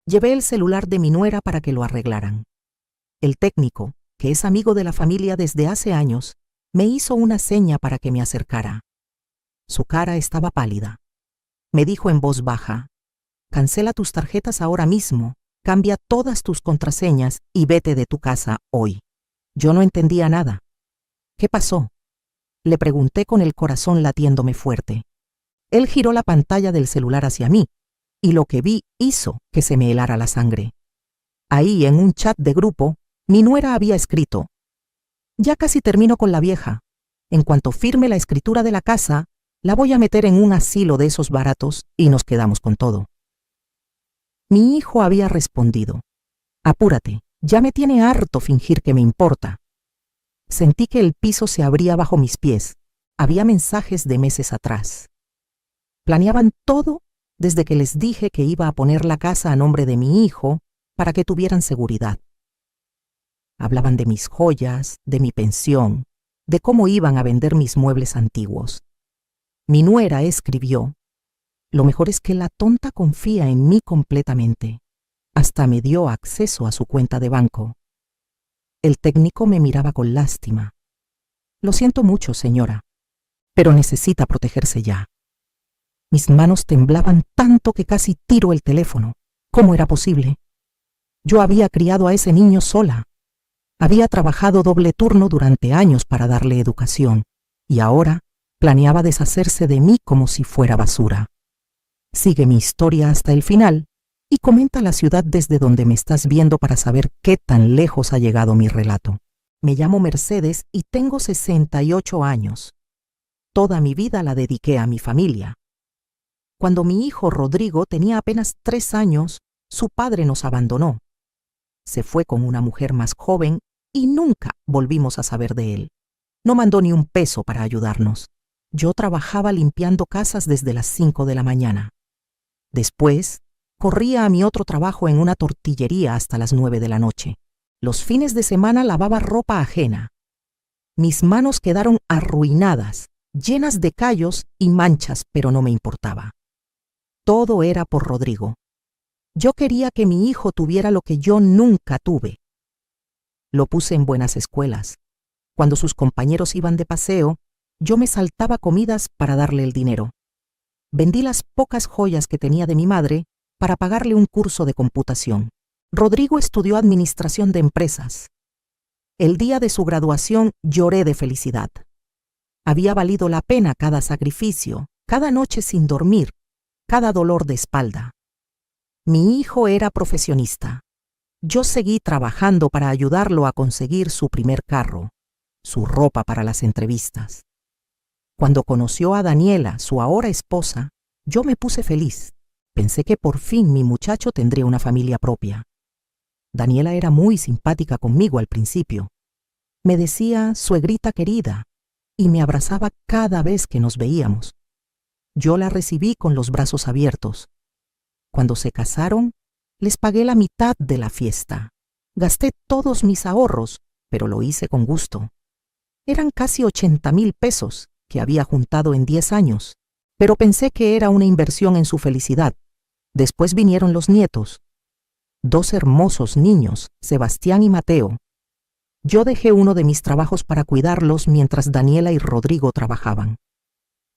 Llevé el celular de mi nuera para que lo arreglaran. El técnico, que es amigo de la familia desde hace años, me hizo una seña para que me acercara. Su cara estaba pálida. Me dijo en voz baja: cancela tus tarjetas ahora mismo, cambia todas tus contraseñas y vete de tu casa hoy. Yo no entendía nada. ¿Qué pasó?, le pregunté con el corazón latiéndome fuerte. Él giró la pantalla del celular hacia mí, y lo que vi hizo que se me helara la sangre. Ahí, en un chat de grupo, mi nuera había escrito: ya casi termino con la vieja. En cuanto firme la escritura de la casa, la voy a meter en un asilo de esos baratos y nos quedamos con todo. Mi hijo había respondido: apúrate, ya me tiene harto fingir que me importa. Sentí que el piso se abría bajo mis pies. Había mensajes de meses atrás. Planeaban todo desde que les dije que iba a poner la casa a nombre de mi hijo para que tuvieran seguridad. Hablaban de mis joyas, de mi pensión, de cómo iban a vender mis muebles antiguos. Mi nuera escribió: lo mejor es que la tonta confía en mí completamente. Hasta me dio acceso a su cuenta de banco. El técnico me miraba con lástima. Lo siento mucho, señora, pero necesita protegerse ya. Mis manos temblaban tanto que casi tiro el teléfono. ¿Cómo era posible? Yo había criado a ese niño sola. Había trabajado doble turno durante años para darle educación, y ahora planeaba deshacerse de mí como si fuera basura. Sigue mi historia hasta el final y comenta la ciudad desde donde me estás viendo para saber qué tan lejos ha llegado mi relato. Me llamo Mercedes y tengo 68 años. Toda mi vida la dediqué a mi familia. Cuando mi hijo Rodrigo tenía apenas 3 años, su padre nos abandonó. Se fue con una mujer más joven y nunca volvimos a saber de él. No mandó ni un peso para ayudarnos. Yo trabajaba limpiando casas desde las 5 de la mañana. Después, corría a mi otro trabajo en una tortillería hasta las 9 de la noche. Los fines de semana lavaba ropa ajena. Mis manos quedaron arruinadas, llenas de callos y manchas, pero no me importaba. Todo era por Rodrigo. Yo quería que mi hijo tuviera lo que yo nunca tuve. Lo puse en buenas escuelas. Cuando sus compañeros iban de paseo, yo me saltaba comidas para darle el dinero. Vendí las pocas joyas que tenía de mi madre para pagarle un curso de computación. Rodrigo estudió administración de empresas. El día de su graduación lloré de felicidad. Había valido la pena cada sacrificio, cada noche sin dormir, cada dolor de espalda. Mi hijo era profesionista. Yo seguí trabajando para ayudarlo a conseguir su primer carro, su ropa para las entrevistas. Cuando conoció a Daniela, su ahora esposa, yo me puse feliz. Pensé que por fin mi muchacho tendría una familia propia. Daniela era muy simpática conmigo al principio. Me decía suegrita querida y me abrazaba cada vez que nos veíamos. Yo la recibí con los brazos abiertos. Cuando se casaron, les pagué la mitad de la fiesta. Gasté todos mis ahorros, pero lo hice con gusto. Eran casi 80,000 pesos que había juntado en 10 años, pero pensé que era una inversión en su felicidad. Después vinieron los nietos. 2 hermosos niños, Sebastián y Mateo. Yo dejé uno de mis trabajos para cuidarlos mientras Daniela y Rodrigo trabajaban.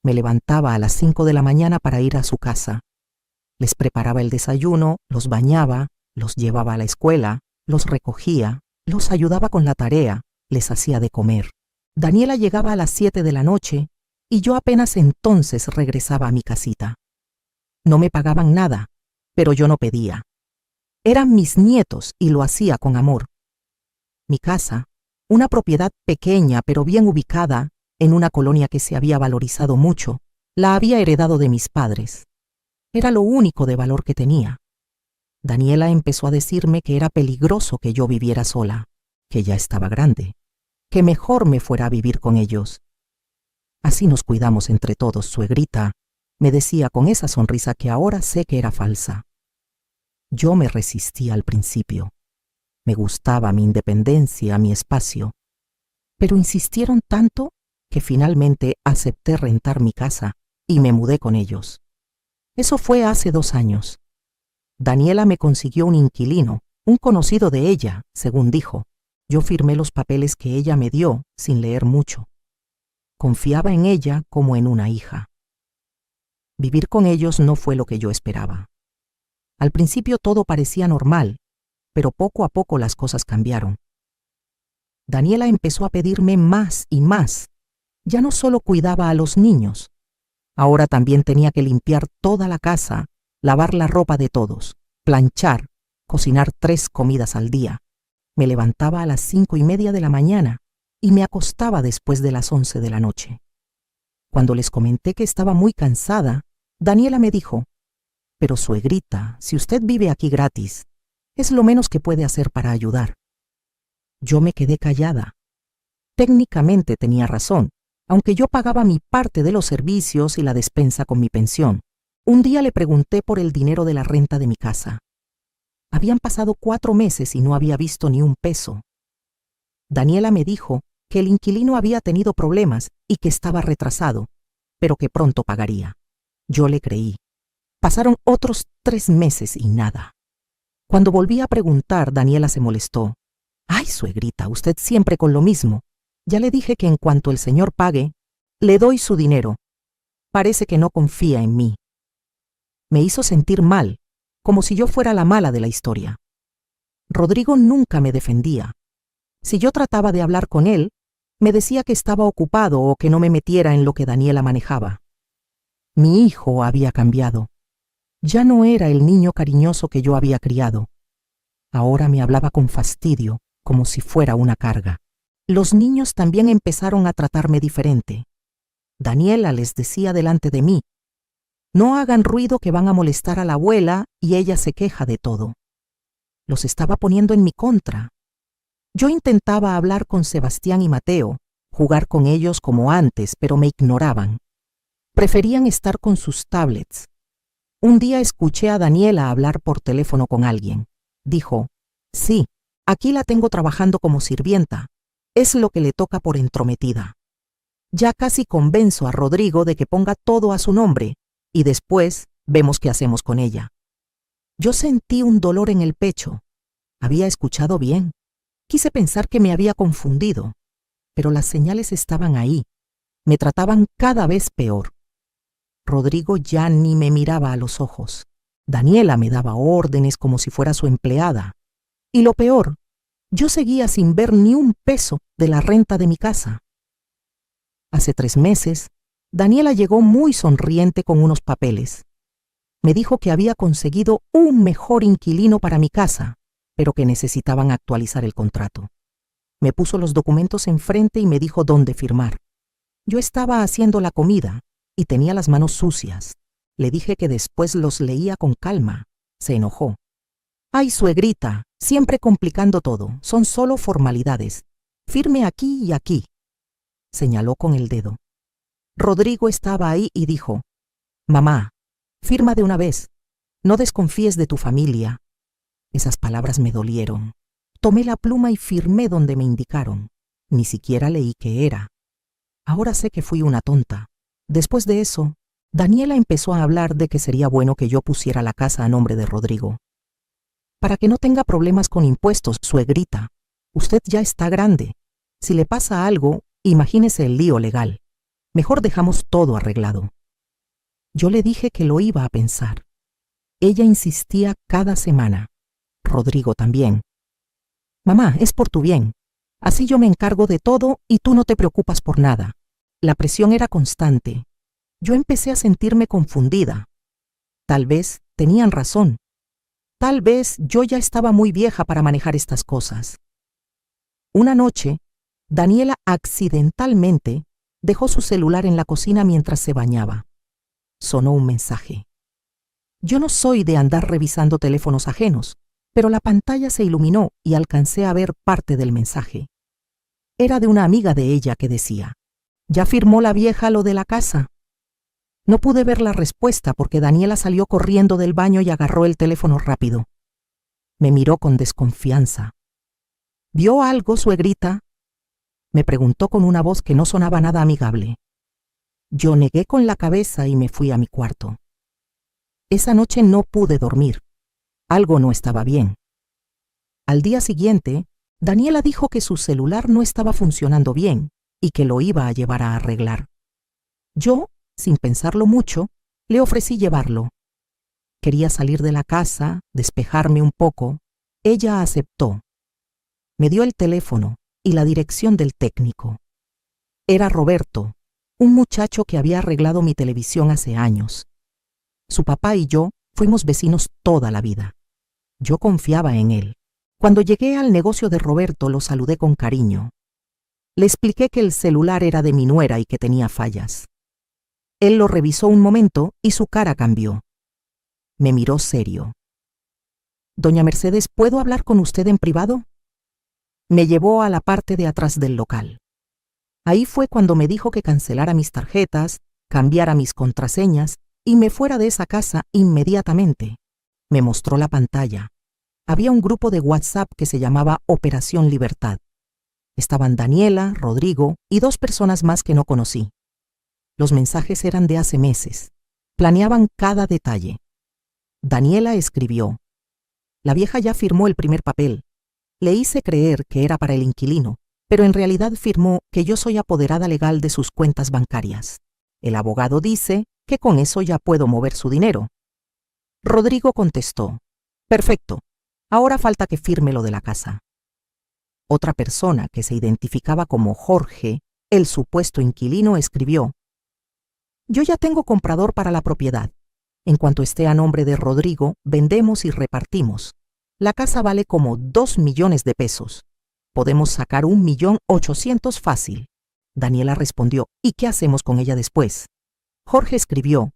Me levantaba a las 5 de la mañana para ir a su casa. Les preparaba el desayuno, los bañaba, los llevaba a la escuela, los recogía, los ayudaba con la tarea, les hacía de comer. Daniela llegaba a las 7 de la noche y yo apenas entonces regresaba a mi casita. No me pagaban nada, pero yo no pedía. Eran mis nietos y lo hacía con amor. Mi casa, una propiedad pequeña pero bien ubicada en una colonia que se había valorizado mucho, la había heredado de mis padres. Era lo único de valor que tenía. Daniela empezó a decirme que era peligroso que yo viviera sola, que ya estaba grande, que mejor me fuera a vivir con ellos. Así nos cuidamos entre todos, suegrita, me decía con esa sonrisa que ahora sé que era falsa. Yo me resistía al principio. Me gustaba mi independencia, mi espacio. Pero insistieron tanto que finalmente acepté rentar mi casa y me mudé con ellos. Eso fue hace 2 años. Daniela me consiguió un inquilino, un conocido de ella, según dijo. Yo firmé los papeles que ella me dio sin leer mucho. Confiaba en ella como en una hija. Vivir con ellos no fue lo que yo esperaba. Al principio todo parecía normal, pero poco a poco las cosas cambiaron. Daniela empezó a pedirme más y más. Ya no solo cuidaba a los niños, ahora también tenía que limpiar toda la casa, lavar la ropa de todos, planchar, cocinar 3 comidas al día. Me levantaba a las 5:30 de la mañana y me acostaba después de las 11 de la noche. Cuando les comenté que estaba muy cansada, Daniela me dijo: «Pero suegrita, si usted vive aquí gratis, es lo menos que puede hacer para ayudar». Yo me quedé callada. Técnicamente tenía razón, aunque yo pagaba mi parte de los servicios y la despensa con mi pensión. Un día le pregunté por el dinero de la renta de mi casa. Habían pasado 4 meses y no había visto ni un peso. Daniela me dijo que el inquilino había tenido problemas y que estaba retrasado, pero que pronto pagaría. Yo le creí. Pasaron otros 3 meses y nada. Cuando volví a preguntar, Daniela se molestó. «Ay, suegrita, usted siempre con lo mismo. Ya le dije que en cuanto el señor pague, le doy su dinero. Parece que no confía en mí». Me hizo sentir mal, como si yo fuera la mala de la historia. Rodrigo nunca me defendía. Si yo trataba de hablar con él, me decía que estaba ocupado o que no me metiera en lo que Daniela manejaba. Mi hijo había cambiado. Ya no era el niño cariñoso que yo había criado. Ahora me hablaba con fastidio, como si fuera una carga. Los niños también empezaron a tratarme diferente. Daniela les decía delante de mí: «No hagan ruido que van a molestar a la abuela y ella se queja de todo». Los estaba poniendo en mi contra. Yo intentaba hablar con Sebastián y Mateo, jugar con ellos como antes, pero me ignoraban. Preferían estar con sus tablets. Un día escuché a Daniela hablar por teléfono con alguien. Dijo: «Sí, aquí la tengo trabajando como sirvienta. Es lo que le toca por entrometida. Ya casi convenzo a Rodrigo de que ponga todo a su nombre y después vemos qué hacemos con ella». Yo sentí un dolor en el pecho. Había escuchado bien. Quise pensar que me había confundido, pero las señales estaban ahí. Me trataban cada vez peor. Rodrigo ya ni me miraba a los ojos. Daniela me daba órdenes como si fuera su empleada. Y lo peor, yo seguía sin ver ni un peso de la renta de mi casa. Hace 3 meses, Daniela llegó muy sonriente con unos papeles. Me dijo que había conseguido un mejor inquilino para mi casa, pero que necesitaban actualizar el contrato. Me puso los documentos enfrente y me dijo dónde firmar. Yo estaba haciendo la comida y tenía las manos sucias. Le dije que después los leía con calma. Se enojó. «Ay, suegrita, siempre complicando todo. Son solo formalidades. Firme aquí y aquí». Señaló con el dedo. Rodrigo estaba ahí y dijo: «Mamá, firma de una vez. No desconfíes de tu familia». Esas palabras me dolieron. Tomé la pluma y firmé donde me indicaron. Ni siquiera leí qué era. Ahora sé que fui una tonta. Después de eso, Daniela empezó a hablar de que sería bueno que yo pusiera la casa a nombre de Rodrigo. «Para que no tenga problemas con impuestos, suegrita. Usted ya está grande. Si le pasa algo, imagínese el lío legal. Mejor dejamos todo arreglado». Yo le dije que lo iba a pensar. Ella insistía cada semana. Rodrigo también. «Mamá, es por tu bien. Así yo me encargo de todo y tú no te preocupas por nada». La presión era constante. Yo empecé a sentirme confundida. Tal vez tenían razón. Tal vez yo ya estaba muy vieja para manejar estas cosas. Una noche, Daniela accidentalmente dejó su celular en la cocina mientras se bañaba. Sonó un mensaje. Yo no soy de andar revisando teléfonos ajenos, pero la pantalla se iluminó y alcancé a ver parte del mensaje. Era de una amiga de ella que decía: «¿Ya firmó la vieja lo de la casa?». No pude ver la respuesta porque Daniela salió corriendo del baño y agarró el teléfono rápido. Me miró con desconfianza. «¿Vio algo, suegrita?», me preguntó con una voz que no sonaba nada amigable. Yo negué con la cabeza y me fui a mi cuarto. Esa noche no pude dormir. Algo no estaba bien. Al día siguiente, Daniela dijo que su celular no estaba funcionando bien y que lo iba a llevar a arreglar. Yo, sin pensarlo mucho, le ofrecí llevarlo. Quería salir de la casa, despejarme un poco. Ella aceptó. Me dio el teléfono y la dirección del técnico. Era Roberto, un muchacho que había arreglado mi televisión hace años. Su papá y yo fuimos vecinos toda la vida. Yo confiaba en él. Cuando llegué al negocio de Roberto, lo saludé con cariño. Le expliqué que el celular era de mi nuera y que tenía fallas. Él lo revisó un momento y su cara cambió. Me miró serio. «Doña Mercedes, ¿puedo hablar con usted en privado?». Me llevó a la parte de atrás del local. Ahí fue cuando me dijo que cancelara mis tarjetas, cambiara mis contraseñas y me fuera de esa casa inmediatamente. Me mostró la pantalla. Había un grupo de WhatsApp que se llamaba Operación Libertad. Estaban Daniela, Rodrigo y 2 personas más que no conocí. Los mensajes eran de hace meses. Planeaban cada detalle. Daniela escribió: «La vieja ya firmó el primer papel. Le hice creer que era para el inquilino, pero en realidad firmó que yo soy apoderada legal de sus cuentas bancarias. El abogado dice que con eso ya puedo mover su dinero». Rodrigo contestó: «Perfecto, ahora falta que firme lo de la casa». Otra persona, que se identificaba como Jorge, el supuesto inquilino, escribió: «Yo ya tengo comprador para la propiedad. En cuanto esté a nombre de Rodrigo, vendemos y repartimos. La casa vale como 2 millones de pesos. Podemos sacar 1.800.000 fácil». Daniela respondió: «¿Y qué hacemos con ella después?». Jorge escribió: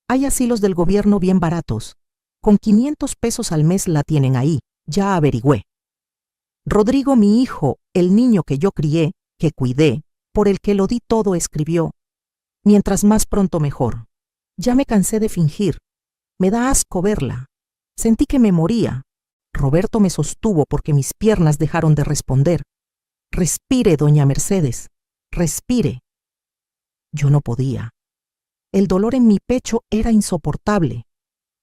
«Hay asilos del gobierno bien baratos. Con 500 pesos al mes la tienen ahí, ya averigüé». Rodrigo, mi hijo, el niño que yo crié, que cuidé, por el que lo di todo, escribió: «Mientras más pronto mejor. Ya me cansé de fingir. Me da asco verla. Sentí que me moría». Roberto me sostuvo porque mis piernas dejaron de responder. «Respire, doña Mercedes, respire». Yo no podía. El dolor en mi pecho era insoportable.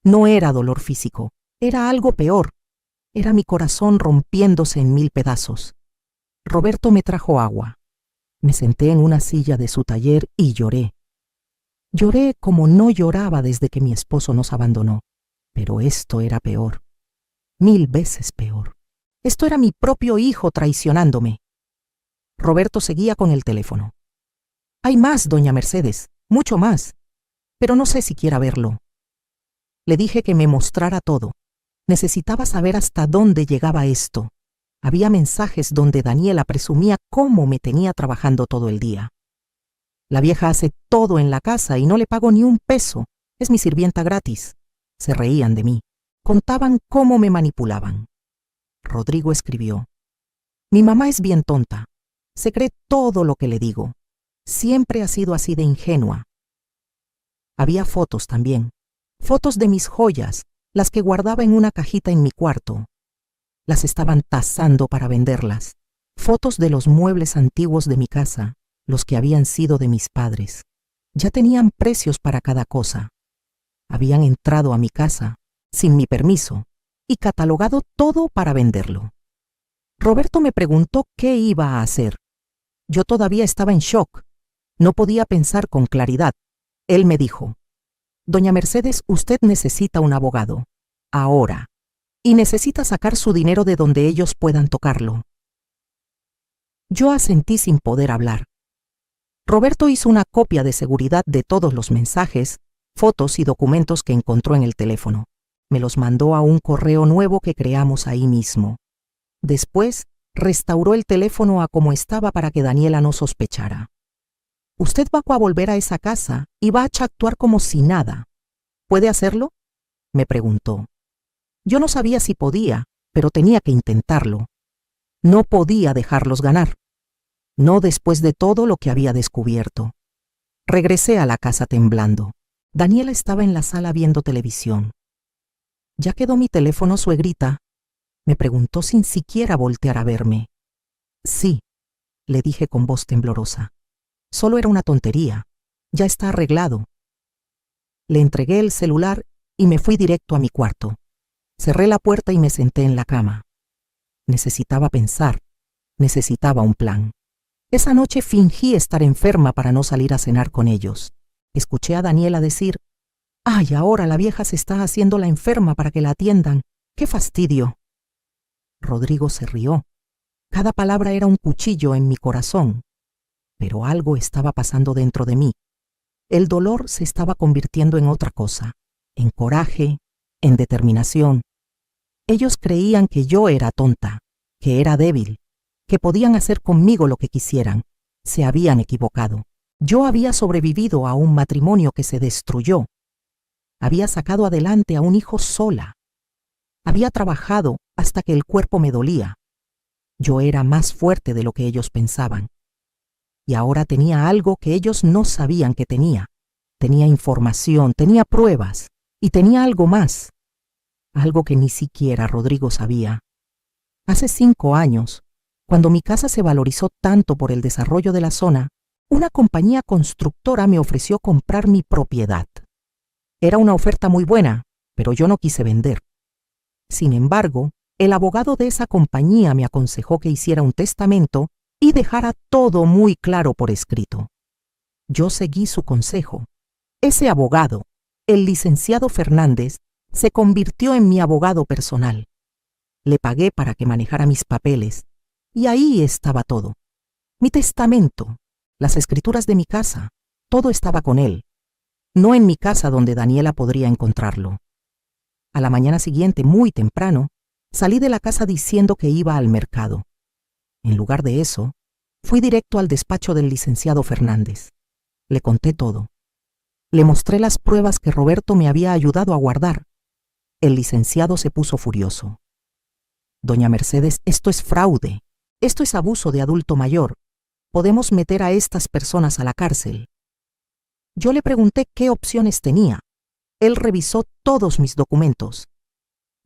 No era dolor físico, era algo peor. Era mi corazón rompiéndose en 1000 pedazos. Roberto me trajo agua. Me senté en una silla de su taller y lloré. Lloré como no lloraba desde que mi esposo nos abandonó. Pero esto era peor. 1000 veces peor. Esto era mi propio hijo traicionándome. Roberto seguía con el teléfono. «Hay más, doña Mercedes, mucho más, pero no sé si quiera verlo». Le dije que me mostrara todo. Necesitaba saber hasta dónde llegaba esto. Había mensajes donde Daniela presumía cómo me tenía trabajando todo el día. «La vieja hace todo en la casa y no le pago ni un peso. Es mi sirvienta gratis». Se reían de mí. Contaban cómo me manipulaban. Rodrigo escribió: «Mi mamá es bien tonta. Se cree todo lo que le digo. Siempre ha sido así de ingenua». Había fotos también. Fotos de mis joyas, las que guardaba en una cajita en mi cuarto. Las estaban tasando para venderlas. Fotos de los muebles antiguos de mi casa, los que habían sido de mis padres. Ya tenían precios para cada cosa. Habían entrado a mi casa, sin mi permiso, y catalogado todo para venderlo. Roberto me preguntó qué iba a hacer. Yo todavía estaba en shock. No podía pensar con claridad. Él me dijo: «Doña Mercedes, usted necesita un abogado. Ahora. Y necesita sacar su dinero de donde ellos puedan tocarlo». Yo asentí sin poder hablar. Roberto hizo una copia de seguridad de todos los mensajes, fotos y documentos que encontró en el teléfono. Me los mandó a un correo nuevo que creamos ahí mismo. Después, restauró el teléfono a como estaba para que Daniela no sospechara. «Usted va a volver a esa casa y va a actuar como si nada. ¿Puede hacerlo?», me preguntó. Yo no sabía si podía, pero tenía que intentarlo. No podía dejarlos ganar. No después de todo lo que había descubierto. Regresé a la casa temblando. Daniela estaba en la sala viendo televisión. «¿Ya quedó mi teléfono, suegrita?», me preguntó sin siquiera voltear a verme. «Sí», le dije con voz temblorosa. «Solo era una tontería. Ya está arreglado». Le entregué el celular y me fui directo a mi cuarto. Cerré la puerta y me senté en la cama. Necesitaba pensar, necesitaba un plan. Esa noche fingí estar enferma para no salir a cenar con ellos. Escuché a Daniela decir: «Ay, ahora la vieja se está haciendo la enferma para que la atiendan. ¡Qué fastidio!». Rodrigo se rió. Cada palabra era un cuchillo en mi corazón. Pero algo estaba pasando dentro de mí. El dolor se estaba convirtiendo en otra cosa, en coraje, en determinación. Ellos creían que yo era tonta, que era débil, que podían hacer conmigo lo que quisieran. Se habían equivocado. Yo había sobrevivido a un matrimonio que se destruyó. Había sacado adelante a un hijo sola. Había trabajado hasta que el cuerpo me dolía. Yo era más fuerte de lo que ellos pensaban. Y ahora tenía algo que ellos no sabían que tenía. Tenía información, tenía pruebas, y tenía algo más. Algo que ni siquiera Rodrigo sabía. Hace 5 años, cuando mi casa se valorizó tanto por el desarrollo de la zona, una compañía constructora me ofreció comprar mi propiedad. Era una oferta muy buena, pero yo no quise vender. Sin embargo, el abogado de esa compañía me aconsejó que hiciera un testamento y dejara todo muy claro por escrito. Yo seguí su consejo. Ese abogado, el licenciado Fernández, se convirtió en mi abogado personal. Le pagué para que manejara mis papeles, y ahí estaba todo. Mi testamento, las escrituras de mi casa, todo estaba con él. No en mi casa donde Daniela podría encontrarlo. A la mañana siguiente, muy temprano, salí de la casa diciendo que iba al mercado. En lugar de eso, fui directo al despacho del licenciado Fernández. Le conté todo. Le mostré las pruebas que Roberto me había ayudado a guardar. El licenciado se puso furioso. «Doña Mercedes, esto es fraude. Esto es abuso de adulto mayor. Podemos meter a estas personas a la cárcel». Yo le pregunté qué opciones tenía. Él revisó todos mis documentos.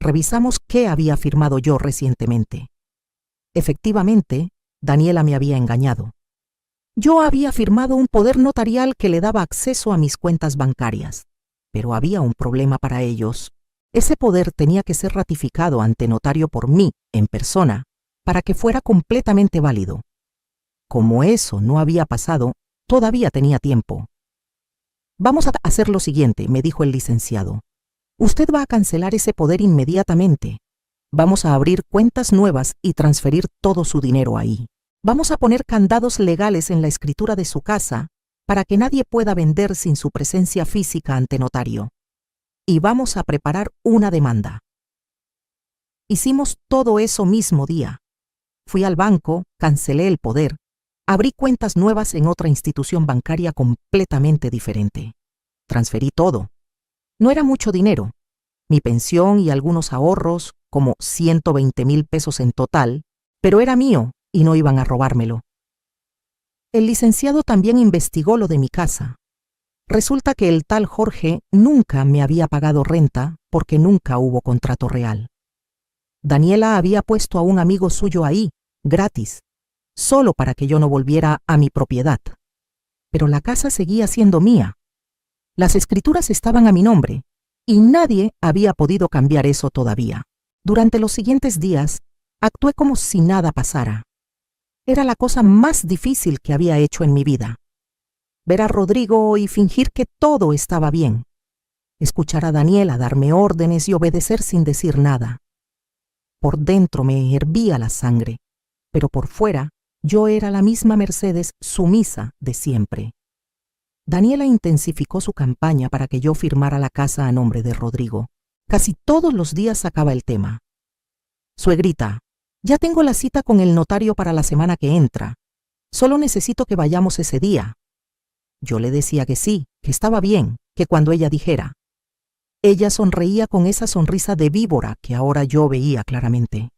Revisamos qué había firmado yo recientemente. Efectivamente, Daniela me había engañado. Yo había firmado un poder notarial que le daba acceso a mis cuentas bancarias. Pero había un problema para ellos. Ese poder tenía que ser ratificado ante notario por mí, en persona, para que fuera completamente válido. Como eso no había pasado, todavía tenía tiempo. «Vamos a hacer lo siguiente», me dijo el licenciado. «Usted va a cancelar ese poder inmediatamente. Vamos a abrir cuentas nuevas y transferir todo su dinero ahí. Vamos a poner candados legales en la escritura de su casa para que nadie pueda vender sin su presencia física ante notario. Y vamos a preparar una demanda». Hicimos todo eso mismo día. Fui al banco, cancelé el poder, abrí cuentas nuevas en otra institución bancaria completamente diferente. Transferí todo. No era mucho dinero. Mi pensión y algunos ahorros, como 120,000 pesos en total, pero era mío y no iban a robármelo. El licenciado también investigó lo de mi casa. Resulta que el tal Jorge nunca me había pagado renta porque nunca hubo contrato real. Daniela había puesto a un amigo suyo ahí, gratis, solo para que yo no volviera a mi propiedad. Pero la casa seguía siendo mía. Las escrituras estaban a mi nombre y nadie había podido cambiar eso todavía. Durante los siguientes días, actué como si nada pasara. Era la cosa más difícil que había hecho en mi vida. Ver a Rodrigo y fingir que todo estaba bien. Escuchar a Daniela darme órdenes y obedecer sin decir nada. Por dentro me hervía la sangre, pero por fuera yo era la misma Mercedes sumisa de siempre. Daniela intensificó su campaña para que yo firmara la casa a nombre de Rodrigo. Casi todos los días sacaba el tema. «Suegrita, ya tengo la cita con el notario para la semana que entra. Solo necesito que vayamos ese día». Yo le decía que sí, que estaba bien, que cuando ella dijera. Ella sonreía con esa sonrisa de víbora que ahora yo veía claramente.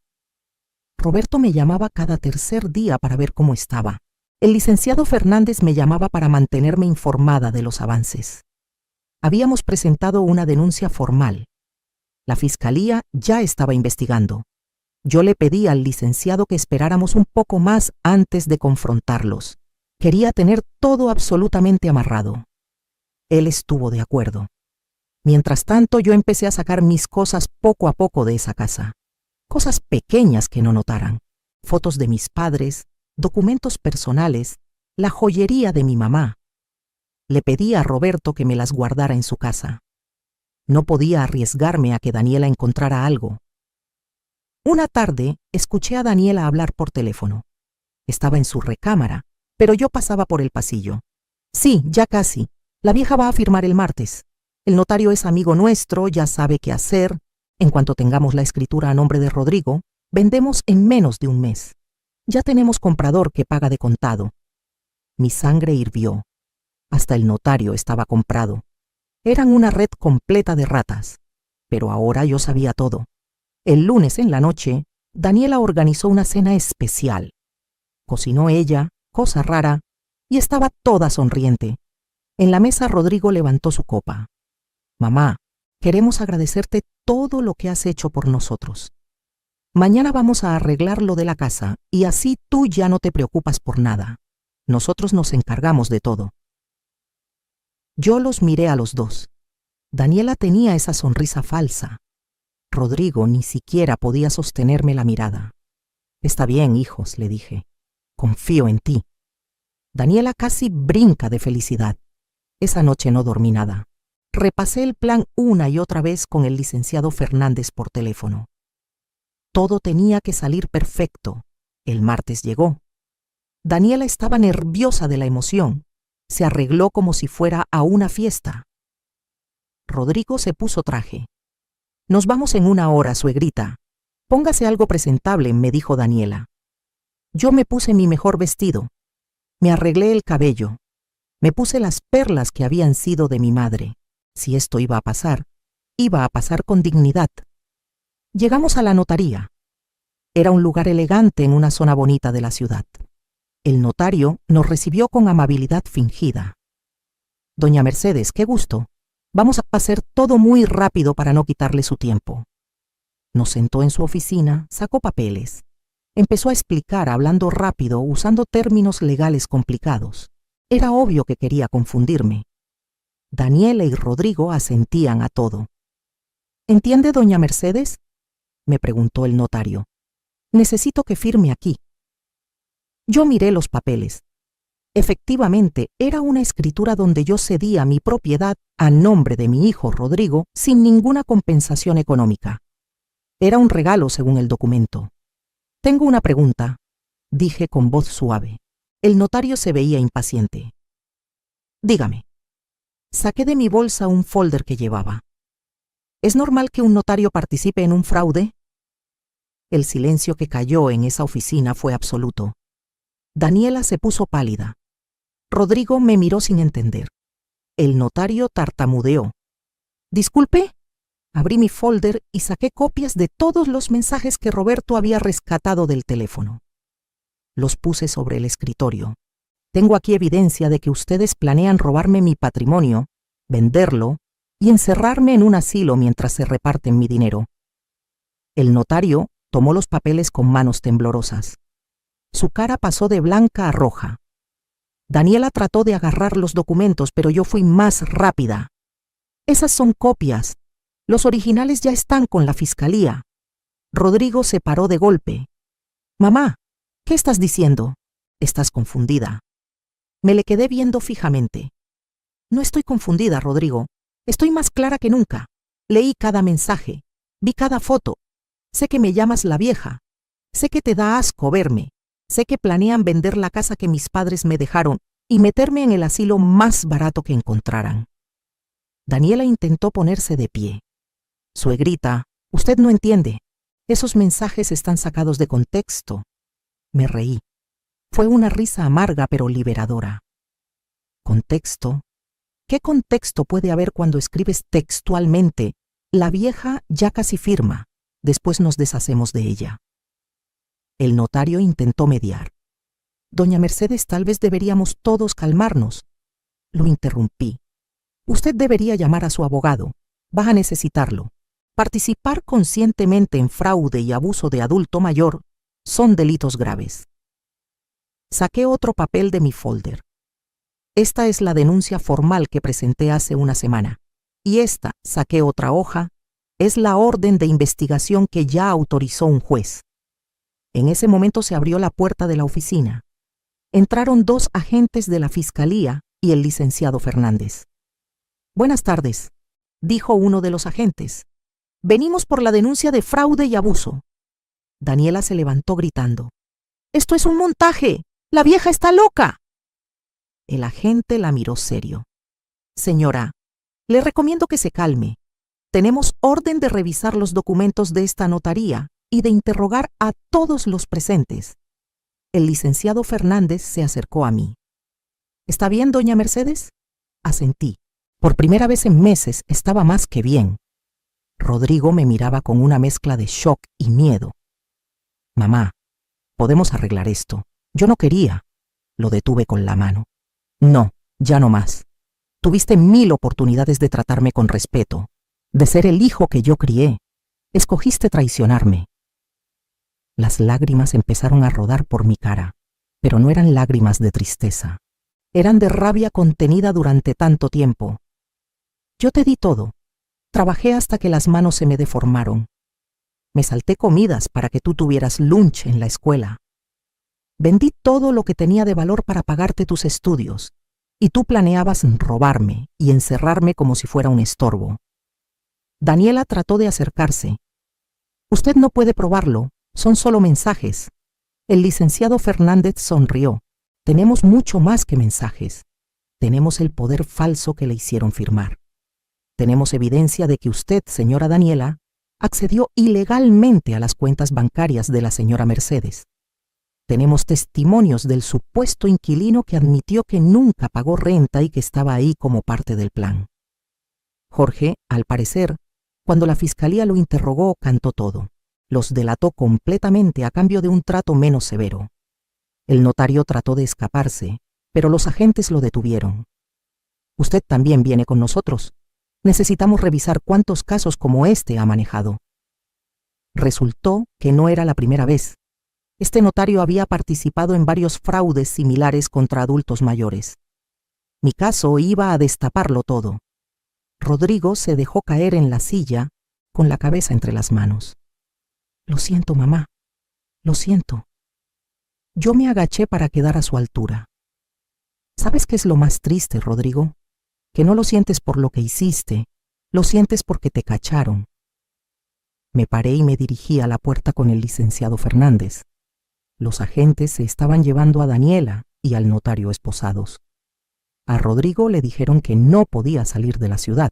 Roberto me llamaba cada tercer día para ver cómo estaba. El licenciado Fernández me llamaba para mantenerme informada de los avances. Habíamos presentado una denuncia formal. La fiscalía ya estaba investigando. Yo le pedí al licenciado que esperáramos un poco más antes de confrontarlos. Quería tener todo absolutamente amarrado. Él estuvo de acuerdo. Mientras tanto, yo empecé a sacar mis cosas poco a poco de esa casa. Cosas pequeñas que no notaran. Fotos de mis padres, documentos personales, la joyería de mi mamá. Le pedí a Roberto que me las guardara en su casa. No podía arriesgarme a que Daniela encontrara algo. Una tarde, escuché a Daniela hablar por teléfono. Estaba en su recámara, pero yo pasaba por el pasillo. Sí, ya casi. La vieja va a firmar el martes. El notario es amigo nuestro, ya sabe qué hacer. En cuanto tengamos la escritura a nombre de Rodrigo, vendemos en menos de un mes. Ya tenemos comprador que paga de contado. Mi sangre hirvió. Hasta el notario estaba comprado. Eran una red completa de ratas. Pero ahora yo sabía todo. El lunes en la noche, Daniela organizó una cena especial. Cocinó ella, cosa rara, y estaba toda sonriente. En la mesa Rodrigo levantó su copa. Mamá, queremos agradecerte todo lo que has hecho por nosotros. Mañana vamos a arreglar lo de la casa y así tú ya no te preocupas por nada. Nosotros nos encargamos de todo. Yo los miré a los dos. Daniela tenía esa sonrisa falsa. Rodrigo ni siquiera podía sostenerme la mirada. Está bien, hijos, le dije. Confío en ti. Daniela casi brinca de felicidad. Esa noche no dormí nada. Repasé el plan una y otra vez con el licenciado Fernández por teléfono. Todo tenía que salir perfecto. El martes llegó. Daniela estaba nerviosa de la emoción. Se arregló como si fuera a una fiesta. Rodrigo se puso traje. Nos vamos en 1 hora, suegrita. Póngase algo presentable, me dijo Daniela. Yo me puse mi mejor vestido. Me arreglé el cabello. Me puse las perlas que habían sido de mi madre. Si esto iba a pasar con dignidad. Llegamos a la notaría. Era un lugar elegante en una zona bonita de la ciudad. El notario nos recibió con amabilidad fingida. Doña Mercedes, qué gusto. Vamos a hacer todo muy rápido para no quitarle su tiempo. Nos sentó en su oficina, sacó papeles. Empezó a explicar, hablando rápido, usando términos legales complicados. Era obvio que quería confundirme. Daniela y Rodrigo asentían a todo. ¿Entiende, doña Mercedes?, me preguntó el notario. Necesito que firme aquí. Yo miré los papeles. Efectivamente, era una escritura donde yo cedía mi propiedad a nombre de mi hijo Rodrigo sin ninguna compensación económica. Era un regalo según el documento. Tengo una pregunta, dije con voz suave. El notario se veía impaciente. Dígame. Saqué de mi bolsa un folder que llevaba. ¿Es normal que un notario participe en un fraude? El silencio que cayó en esa oficina fue absoluto. Daniela se puso pálida. Rodrigo me miró sin entender. El notario tartamudeó. Disculpe. Abrí mi folder y saqué copias de todos los mensajes que Roberto había rescatado del teléfono. Los puse sobre el escritorio. Tengo aquí evidencia de que ustedes planean robarme mi patrimonio, venderlo y encerrarme en un asilo mientras se reparten mi dinero. El notario tomó los papeles con manos temblorosas. Su cara pasó de blanca a roja. Daniela trató de agarrar los documentos, pero yo fui más rápida. Esas son copias. Los originales ya están con la fiscalía. Rodrigo se paró de golpe. Mamá, ¿qué estás diciendo? Estás confundida. Me le quedé viendo fijamente. No estoy confundida, Rodrigo. Estoy más clara que nunca. Leí cada mensaje. Vi cada foto. Sé que me llamas la vieja. Sé que te da asco verme. Sé que planean vender la casa que mis padres me dejaron y meterme en el asilo más barato que encontraran. Daniela intentó ponerse de pie. Suegrita, usted no entiende. Esos mensajes están sacados de contexto. Me reí. Fue una risa amarga pero liberadora. ¿Contexto? ¿Qué contexto puede haber cuando escribes textualmente? La vieja ya casi firma. Después nos deshacemos de ella. El notario intentó mediar. Doña Mercedes, tal vez deberíamos todos calmarnos. Lo interrumpí. Usted debería llamar a su abogado. Va a necesitarlo. Participar conscientemente en fraude y abuso de adulto mayor son delitos graves. Saqué otro papel de mi folder. Esta es la denuncia formal que presenté hace una semana. y esta, saqué otra hoja, es la orden de investigación que ya autorizó un juez. En ese momento se abrió la puerta de la oficina. Entraron 2 agentes de la fiscalía y el licenciado Fernández. «Buenas tardes», dijo uno de los agentes. «Venimos por la denuncia de fraude y abuso». Daniela se levantó gritando: «¡Esto es un montaje! ¡La vieja está loca!». El agente la miró serio. «Señora, le recomiendo que se calme. Tenemos orden de revisar los documentos de esta notaría y de interrogar a todos los presentes». El licenciado Fernández se acercó a mí. «¿Está bien, doña Mercedes?». Asentí. Por primera vez en meses estaba más que bien. Rodrigo me miraba con una mezcla de shock y miedo. «Mamá, podemos arreglar esto. Yo no quería». Lo detuve con la mano. «No, ya no más. Tuviste 1000 oportunidades de tratarme con respeto, de ser el hijo que yo crié. Escogiste traicionarme». Las lágrimas empezaron a rodar por mi cara, pero no eran lágrimas de tristeza. Eran de rabia contenida durante tanto tiempo. «Yo te di todo. Trabajé hasta que las manos se me deformaron. Me salté comidas para que tú tuvieras lunch en la escuela. Vendí todo lo que tenía de valor para pagarte tus estudios, y tú planeabas robarme y encerrarme como si fuera un estorbo». Daniela trató de acercarse. «Usted no puede probarlo. Son solo mensajes». El licenciado Fernández sonrió. «Tenemos mucho más que mensajes. Tenemos el poder falso que le hicieron firmar. Tenemos evidencia de que usted, señora Daniela, accedió ilegalmente a las cuentas bancarias de la señora Mercedes. Tenemos testimonios del supuesto inquilino que admitió que nunca pagó renta y que estaba ahí como parte del plan». Jorge, al parecer, cuando la fiscalía lo interrogó, cantó todo. Los delató completamente a cambio de un trato menos severo. El notario trató de escaparse, pero los agentes lo detuvieron. «Usted también viene con nosotros. Necesitamos revisar cuántos casos como este ha manejado». Resultó que no era la primera vez. Este notario había participado en varios fraudes similares contra adultos mayores. Mi caso iba a destaparlo todo. Rodrigo se dejó caer en la silla con la cabeza entre las manos. «Lo siento, mamá. Lo siento». Yo me agaché para quedar a su altura. ¿Sabes qué es lo más triste, Rodrigo? Que no lo sientes por lo que hiciste, lo sientes porque te cacharon. Me paré y me dirigí a la puerta con el licenciado Fernández. Los agentes se estaban llevando a Daniela y al notario esposados. A Rodrigo le dijeron que no podía salir de la ciudad,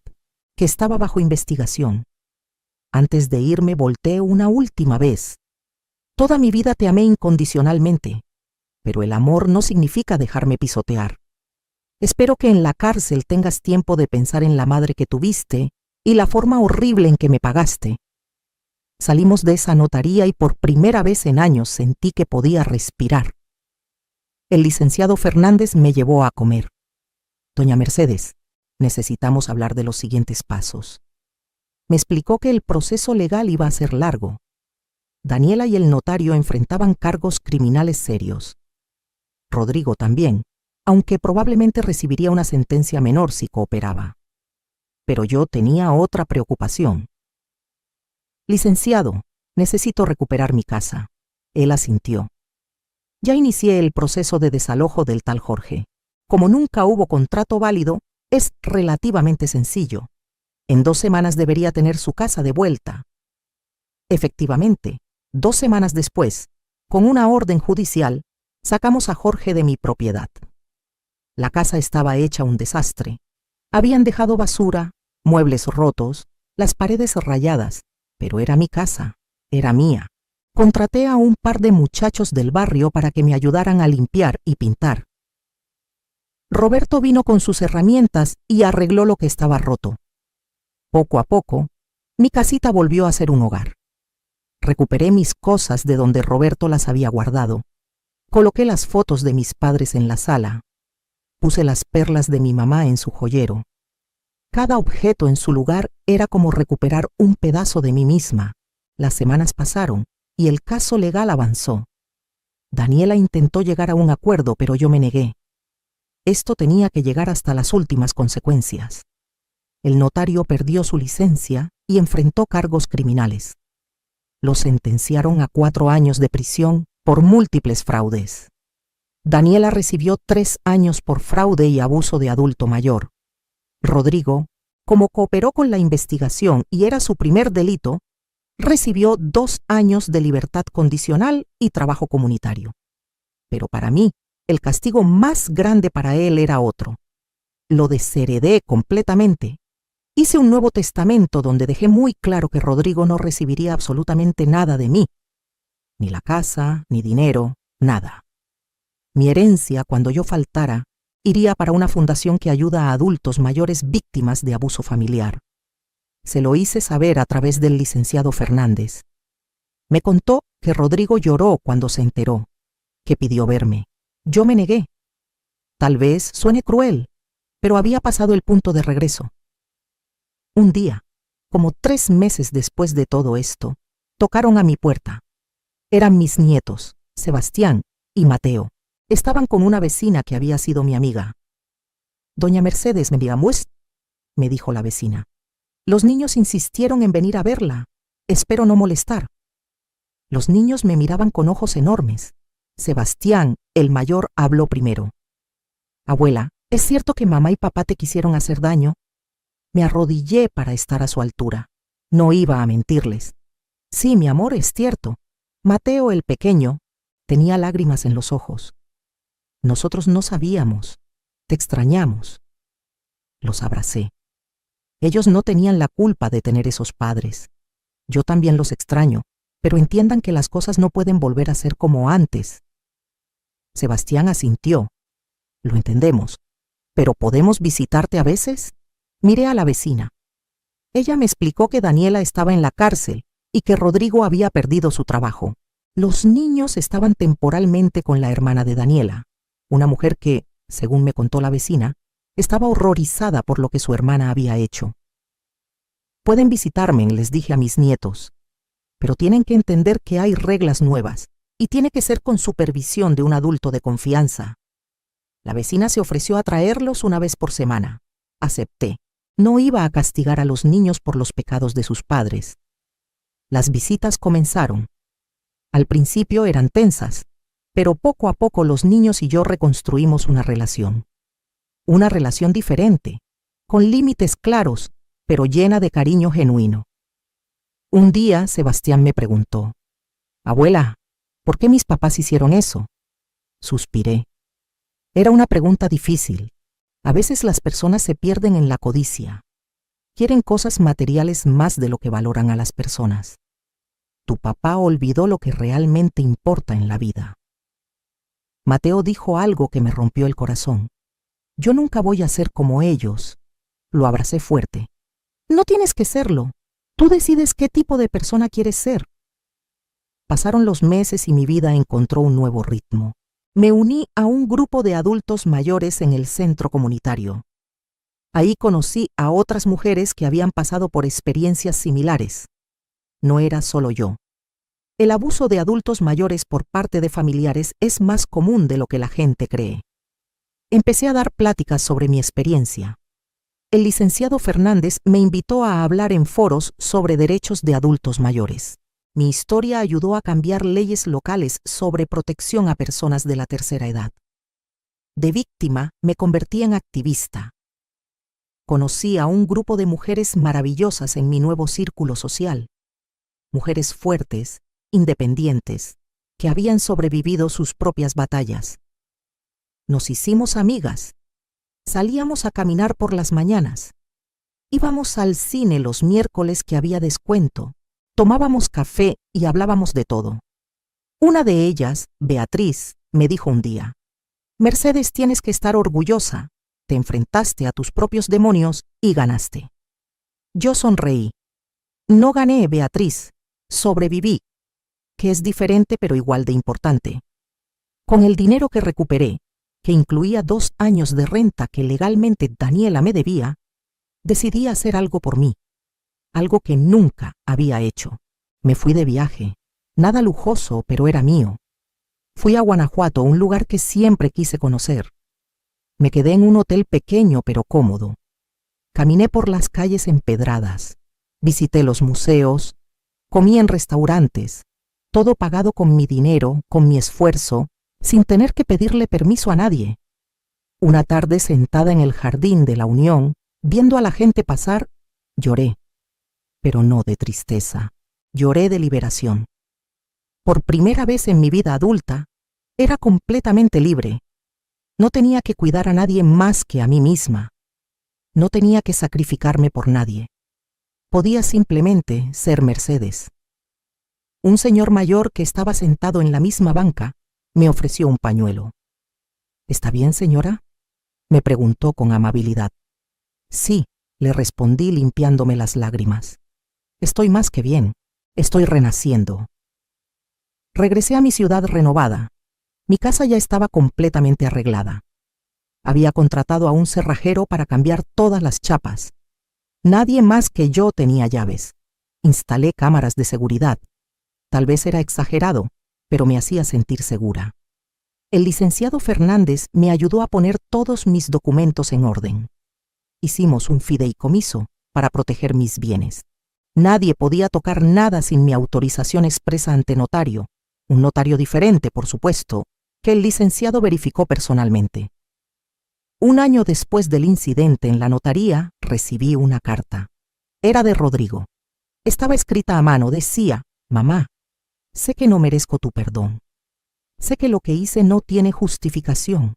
que estaba bajo investigación. Antes de irme volteé una última vez. «Toda mi vida te amé incondicionalmente, pero el amor no significa dejarme pisotear. Espero que en la cárcel tengas tiempo de pensar en la madre que tuviste y la forma horrible en que me pagaste». Salimos de esa notaría y por primera vez en años sentí que podía respirar. El licenciado Fernández me llevó a comer. «Doña Mercedes, necesitamos hablar de los siguientes pasos». Me explicó que el proceso legal iba a ser largo. Daniela y el notario enfrentaban cargos criminales serios. Rodrigo también, aunque probablemente recibiría una sentencia menor si cooperaba. Pero yo tenía otra preocupación. «Licenciado, necesito recuperar mi casa». Él asintió. «Ya inicié el proceso de desalojo del tal Jorge. Como nunca hubo contrato válido, es relativamente sencillo. En 2 semanas debería tener su casa de vuelta». Efectivamente, 2 semanas después, con una orden judicial, sacamos a Jorge de mi propiedad. La casa estaba hecha un desastre. Habían dejado basura, muebles rotos, las paredes rayadas, pero era mi casa, era mía. Contraté a un par de muchachos del barrio para que me ayudaran a limpiar y pintar. Roberto vino con sus herramientas y arregló lo que estaba roto. Poco a poco, mi casita volvió a ser un hogar. Recuperé mis cosas de donde Roberto las había guardado. Coloqué las fotos de mis padres en la sala. Puse las perlas de mi mamá en su joyero. Cada objeto en su lugar era como recuperar un pedazo de mí misma. Las semanas pasaron y el caso legal avanzó. Daniela intentó llegar a un acuerdo, pero yo me negué. Esto tenía que llegar hasta las últimas consecuencias. El notario perdió su licencia y enfrentó cargos criminales. Lo sentenciaron a 4 años de prisión por múltiples fraudes. Daniela recibió 3 años por fraude y abuso de adulto mayor. Rodrigo, como cooperó con la investigación y era su primer delito, recibió 2 años de libertad condicional y trabajo comunitario. Pero para mí, el castigo más grande para él era otro. Lo desheredé completamente. Hice un nuevo testamento donde dejé muy claro que Rodrigo no recibiría absolutamente nada de mí. Ni la casa, ni dinero, nada. Mi herencia, cuando yo faltara, iría para una fundación que ayuda a adultos mayores víctimas de abuso familiar. Se lo hice saber a través del licenciado Fernández. Me contó que Rodrigo lloró cuando se enteró, que pidió verme. Yo me negué. Tal vez suene cruel, pero había pasado el punto de regreso. Un día, como 3 meses después de todo esto, tocaron a mi puerta. Eran mis nietos, Sebastián y Mateo. Estaban con una vecina que había sido mi amiga. «Doña Mercedes, ¿me llamas?», me dijo la vecina. «Los niños insistieron en venir a verla. Espero no molestar». Los niños me miraban con ojos enormes. Sebastián, el mayor, habló primero. «Abuela, ¿es cierto que mamá y papá te quisieron hacer daño?». Me arrodillé para estar a su altura. No iba a mentirles. «Sí, mi amor, es cierto». Mateo, el pequeño, tenía lágrimas en los ojos. «Nosotros no sabíamos. Te extrañamos». Los abracé. Ellos no tenían la culpa de tener esos padres. Yo también los extraño, pero entiendan que las cosas no pueden volver a ser como antes. Sebastián asintió. «Lo entendemos. ¿Pero podemos visitarte a veces?». Miré a la vecina. Ella me explicó que Daniela estaba en la cárcel y que Rodrigo había perdido su trabajo. Los niños estaban temporalmente con la hermana de Daniela, una mujer que, según me contó la vecina, estaba horrorizada por lo que su hermana había hecho. «Pueden visitarme», les dije a mis nietos, «pero tienen que entender que hay reglas nuevas y tiene que ser con supervisión de un adulto de confianza». La vecina se ofreció a traerlos una vez por semana. Acepté. No iba a castigar a los niños por los pecados de sus padres. Las visitas comenzaron. Al principio eran tensas, pero poco a poco los niños y yo reconstruimos una relación. Una relación diferente, con límites claros, pero llena de cariño genuino. Un día Sebastián me preguntó: «Abuela, ¿por qué mis papás hicieron eso?». Suspiré. Era una pregunta difícil. A veces las personas se pierden en la codicia. Quieren cosas materiales más de lo que valoran a las personas. Tu papá olvidó lo que realmente importa en la vida. Mateo dijo algo que me rompió el corazón. «Yo nunca voy a ser como ellos». Lo abracé fuerte. «No tienes que serlo. Tú decides qué tipo de persona quieres ser». Pasaron los meses y mi vida encontró un nuevo ritmo. Me uní a un grupo de adultos mayores en el centro comunitario. Ahí conocí a otras mujeres que habían pasado por experiencias similares. No era solo yo. El abuso de adultos mayores por parte de familiares es más común de lo que la gente cree. Empecé a dar pláticas sobre mi experiencia. El licenciado Fernández me invitó a hablar en foros sobre derechos de adultos mayores. Mi historia ayudó a cambiar leyes locales sobre protección a personas de la tercera edad. De víctima me convertí en activista. Conocí a un grupo de mujeres maravillosas en mi nuevo círculo social. Mujeres fuertes, independientes, que habían sobrevivido sus propias batallas. Nos hicimos amigas. Salíamos a caminar por las mañanas. Íbamos al cine los miércoles que había descuento. Tomábamos café y hablábamos de todo. Una de ellas, Beatriz, me dijo un día: «Mercedes, tienes que estar orgullosa. Te enfrentaste a tus propios demonios y ganaste». Yo sonreí. No gané, Beatriz. Sobreviví, que es diferente pero igual de importante. Con el dinero que recuperé, que incluía 2 años de renta que legalmente Daniela me debía, decidí hacer algo por mí. Algo que nunca había hecho. Me fui de viaje. Nada lujoso, pero era mío. Fui a Guanajuato, un lugar que siempre quise conocer. Me quedé en un hotel pequeño pero cómodo. Caminé por las calles empedradas, visité los museos, comí en restaurantes, todo pagado con mi dinero, con mi esfuerzo, sin tener que pedirle permiso a nadie. Una tarde sentada en el jardín de la Unión, viendo a la gente pasar, lloré, pero no de tristeza, lloré de liberación. Por primera vez en mi vida adulta, era completamente libre. No tenía que cuidar a nadie más que a mí misma. No tenía que sacrificarme por nadie. Podía simplemente ser Mercedes. Un señor mayor que estaba sentado en la misma banca me ofreció un pañuelo. ¿Está bien, señora?, me preguntó con amabilidad. Sí, le respondí limpiándome las lágrimas. Estoy más que bien, estoy renaciendo. Regresé a mi ciudad renovada. Mi casa ya estaba completamente arreglada. Había contratado a un cerrajero para cambiar todas las chapas. Nadie más que yo tenía llaves. Instalé cámaras de seguridad. Tal vez era exagerado, pero me hacía sentir segura. El licenciado Fernández me ayudó a poner todos mis documentos en orden. Hicimos un fideicomiso para proteger mis bienes. Nadie podía tocar nada sin mi autorización expresa ante notario, un notario diferente, por supuesto, que el licenciado verificó personalmente. Un año después del incidente en la notaría, recibí una carta. Era de Rodrigo. Estaba escrita a mano, decía: «Mamá, sé que no merezco tu perdón. Sé que lo que hice no tiene justificación.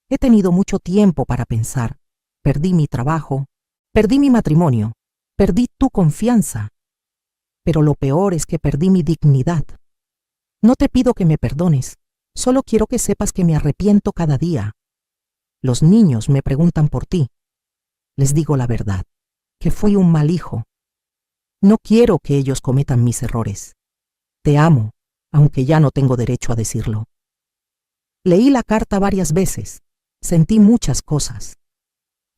He tenido mucho tiempo para pensar. Perdí mi trabajo, perdí mi matrimonio, perdí tu confianza. Pero lo peor es que perdí mi dignidad. No te pido que me perdones, solo quiero que sepas que me arrepiento cada día. Los niños me preguntan por ti. Les digo la verdad, que fui un mal hijo. No quiero que ellos cometan mis errores. Te amo, aunque ya no tengo derecho a decirlo». Leí la carta varias veces. Sentí muchas cosas.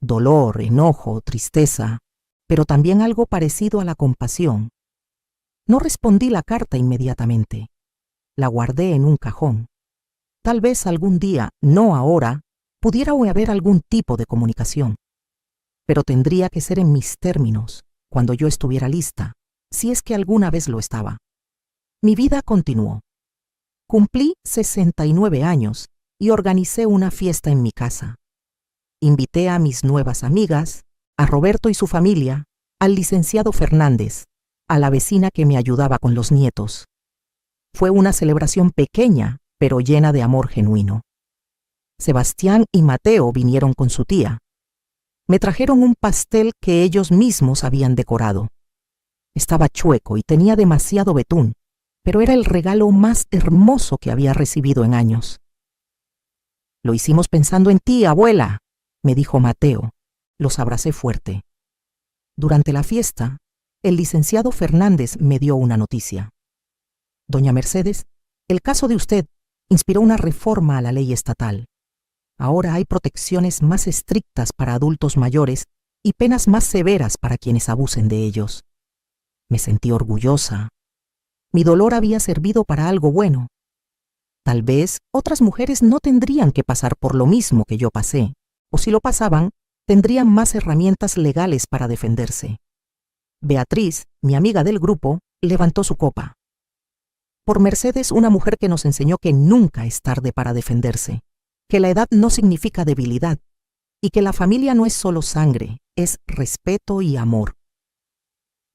Dolor, enojo, tristeza, pero también algo parecido a la compasión. No respondí la carta inmediatamente. La guardé en un cajón. Tal vez algún día, no ahora, pudiera haber algún tipo de comunicación. Pero tendría que ser en mis términos, cuando yo estuviera lista, si es que alguna vez lo estaba. Mi vida continuó. Cumplí 69 años y organicé una fiesta en mi casa. Invité a mis nuevas amigas, a Roberto y su familia, al licenciado Fernández, a la vecina que me ayudaba con los nietos. Fue una celebración pequeña, pero llena de amor genuino. Sebastián y Mateo vinieron con su tía. Me trajeron un pastel que ellos mismos habían decorado. Estaba chueco y tenía demasiado betún, pero era el regalo más hermoso que había recibido en años. «Lo hicimos pensando en ti, abuela», me dijo Mateo. Los abracé fuerte. Durante la fiesta, el licenciado Fernández me dio una noticia. «Doña Mercedes, el caso de usted inspiró una reforma a la ley estatal. Ahora hay protecciones más estrictas para adultos mayores y penas más severas para quienes abusen de ellos». Me sentí orgullosa. Mi dolor había servido para algo bueno. Tal vez otras mujeres no tendrían que pasar por lo mismo que yo pasé, o si lo pasaban, tendrían más herramientas legales para defenderse. Beatriz, mi amiga del grupo, levantó su copa. Por Mercedes, una mujer que nos enseñó que nunca es tarde para defenderse, que la edad no significa debilidad, y que la familia no es solo sangre, es respeto y amor.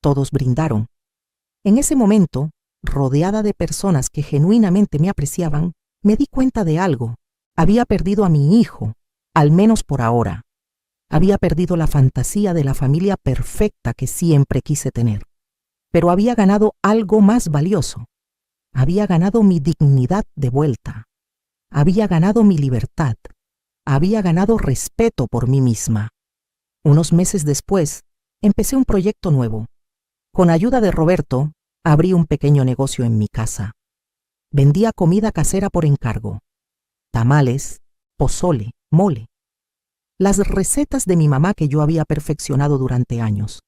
Todos brindaron. En ese momento, rodeada de personas que genuinamente me apreciaban, me di cuenta de algo. Había perdido a mi hijo, al menos por ahora. Había perdido la fantasía de la familia perfecta que siempre quise tener. Pero había ganado algo más valioso. Había ganado mi dignidad de vuelta. Había ganado mi libertad. Había ganado respeto por mí misma. Unos meses después, empecé un proyecto nuevo. Con ayuda de Roberto, abrí un pequeño negocio en mi casa. Vendía comida casera por encargo. Tamales, pozole, mole. Las recetas de mi mamá que yo había perfeccionado durante años.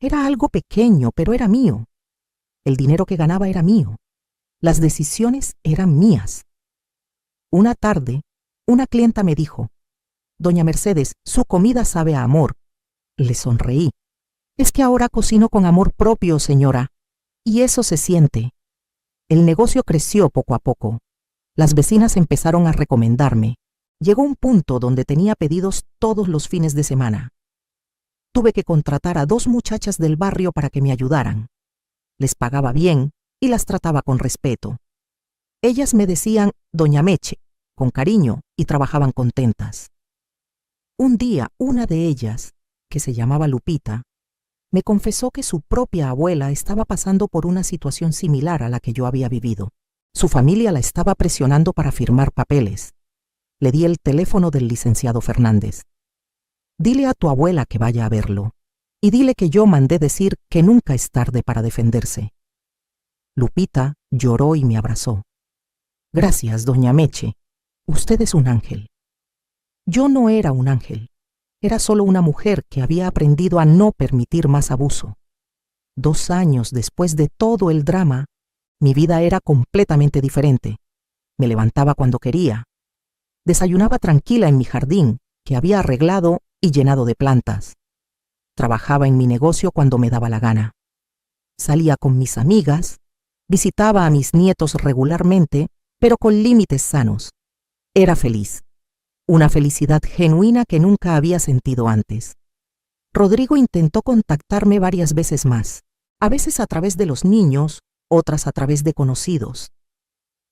Era algo pequeño, pero era mío. El dinero que ganaba era mío. Las decisiones eran mías. Una tarde, una clienta me dijo: «Doña Mercedes, su comida sabe a amor. Le sonreí. Es que ahora cocino con amor propio, señora, y eso se siente. El negocio creció poco a poco. Las vecinas empezaron a recomendarme. Llegó un punto donde tenía pedidos todos los fines de semana. Tuve que contratar a 2 muchachas del barrio para que me ayudaran. Les pagaba bien y las trataba con respeto. Ellas me decían Doña Meche, con cariño, y trabajaban contentas. Un día, una de ellas, que se llamaba Lupita, me confesó que su propia abuela estaba pasando por una situación similar a la que yo había vivido. Su familia la estaba presionando para firmar papeles. Le di el teléfono del licenciado Fernández. Dile a tu abuela que vaya a verlo, y dile que yo mandé decir que nunca es tarde para defenderse. Lupita lloró y me abrazó. Gracias, doña Meche. Usted es un ángel. Yo no era un ángel. Era solo una mujer que había aprendido a no permitir más abuso. 2 años después de todo el drama, mi vida era completamente diferente. Me levantaba cuando quería. Desayunaba tranquila en mi jardín, que había arreglado y llenado de plantas. Trabajaba en mi negocio cuando me daba la gana. Salía con mis amigas, visitaba a mis nietos regularmente, pero con límites sanos. Era feliz. Una felicidad genuina que nunca había sentido antes. Rodrigo intentó contactarme varias veces más, a veces a través de los niños, otras a través de conocidos.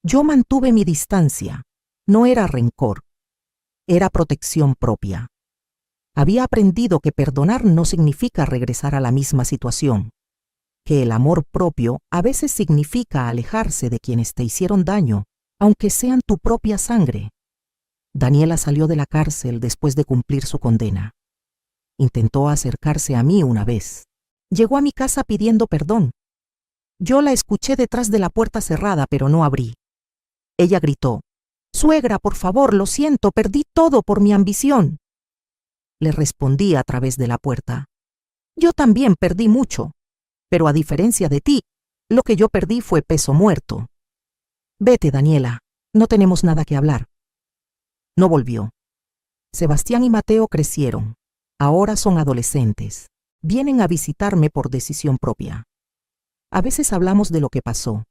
Yo mantuve mi distancia. No era rencor, era protección propia. Había aprendido que perdonar no significa regresar a la misma situación, que el amor propio a veces significa alejarse de quienes te hicieron daño, aunque sean tu propia sangre. Daniela salió de la cárcel después de cumplir su condena. Intentó acercarse a mí una vez. Llegó a mi casa pidiendo perdón. Yo la escuché detrás de la puerta cerrada, pero no abrí. Ella gritó: «Suegra, por favor, lo siento, perdí todo por mi ambición». Le respondí a través de la puerta: «Yo también perdí mucho, pero a diferencia de ti, lo que yo perdí fue peso muerto. Vete, Daniela, no tenemos nada que hablar». No volvió. Sebastián y Mateo crecieron. Ahora son adolescentes. Vienen a visitarme por decisión propia. A veces hablamos de lo que pasó.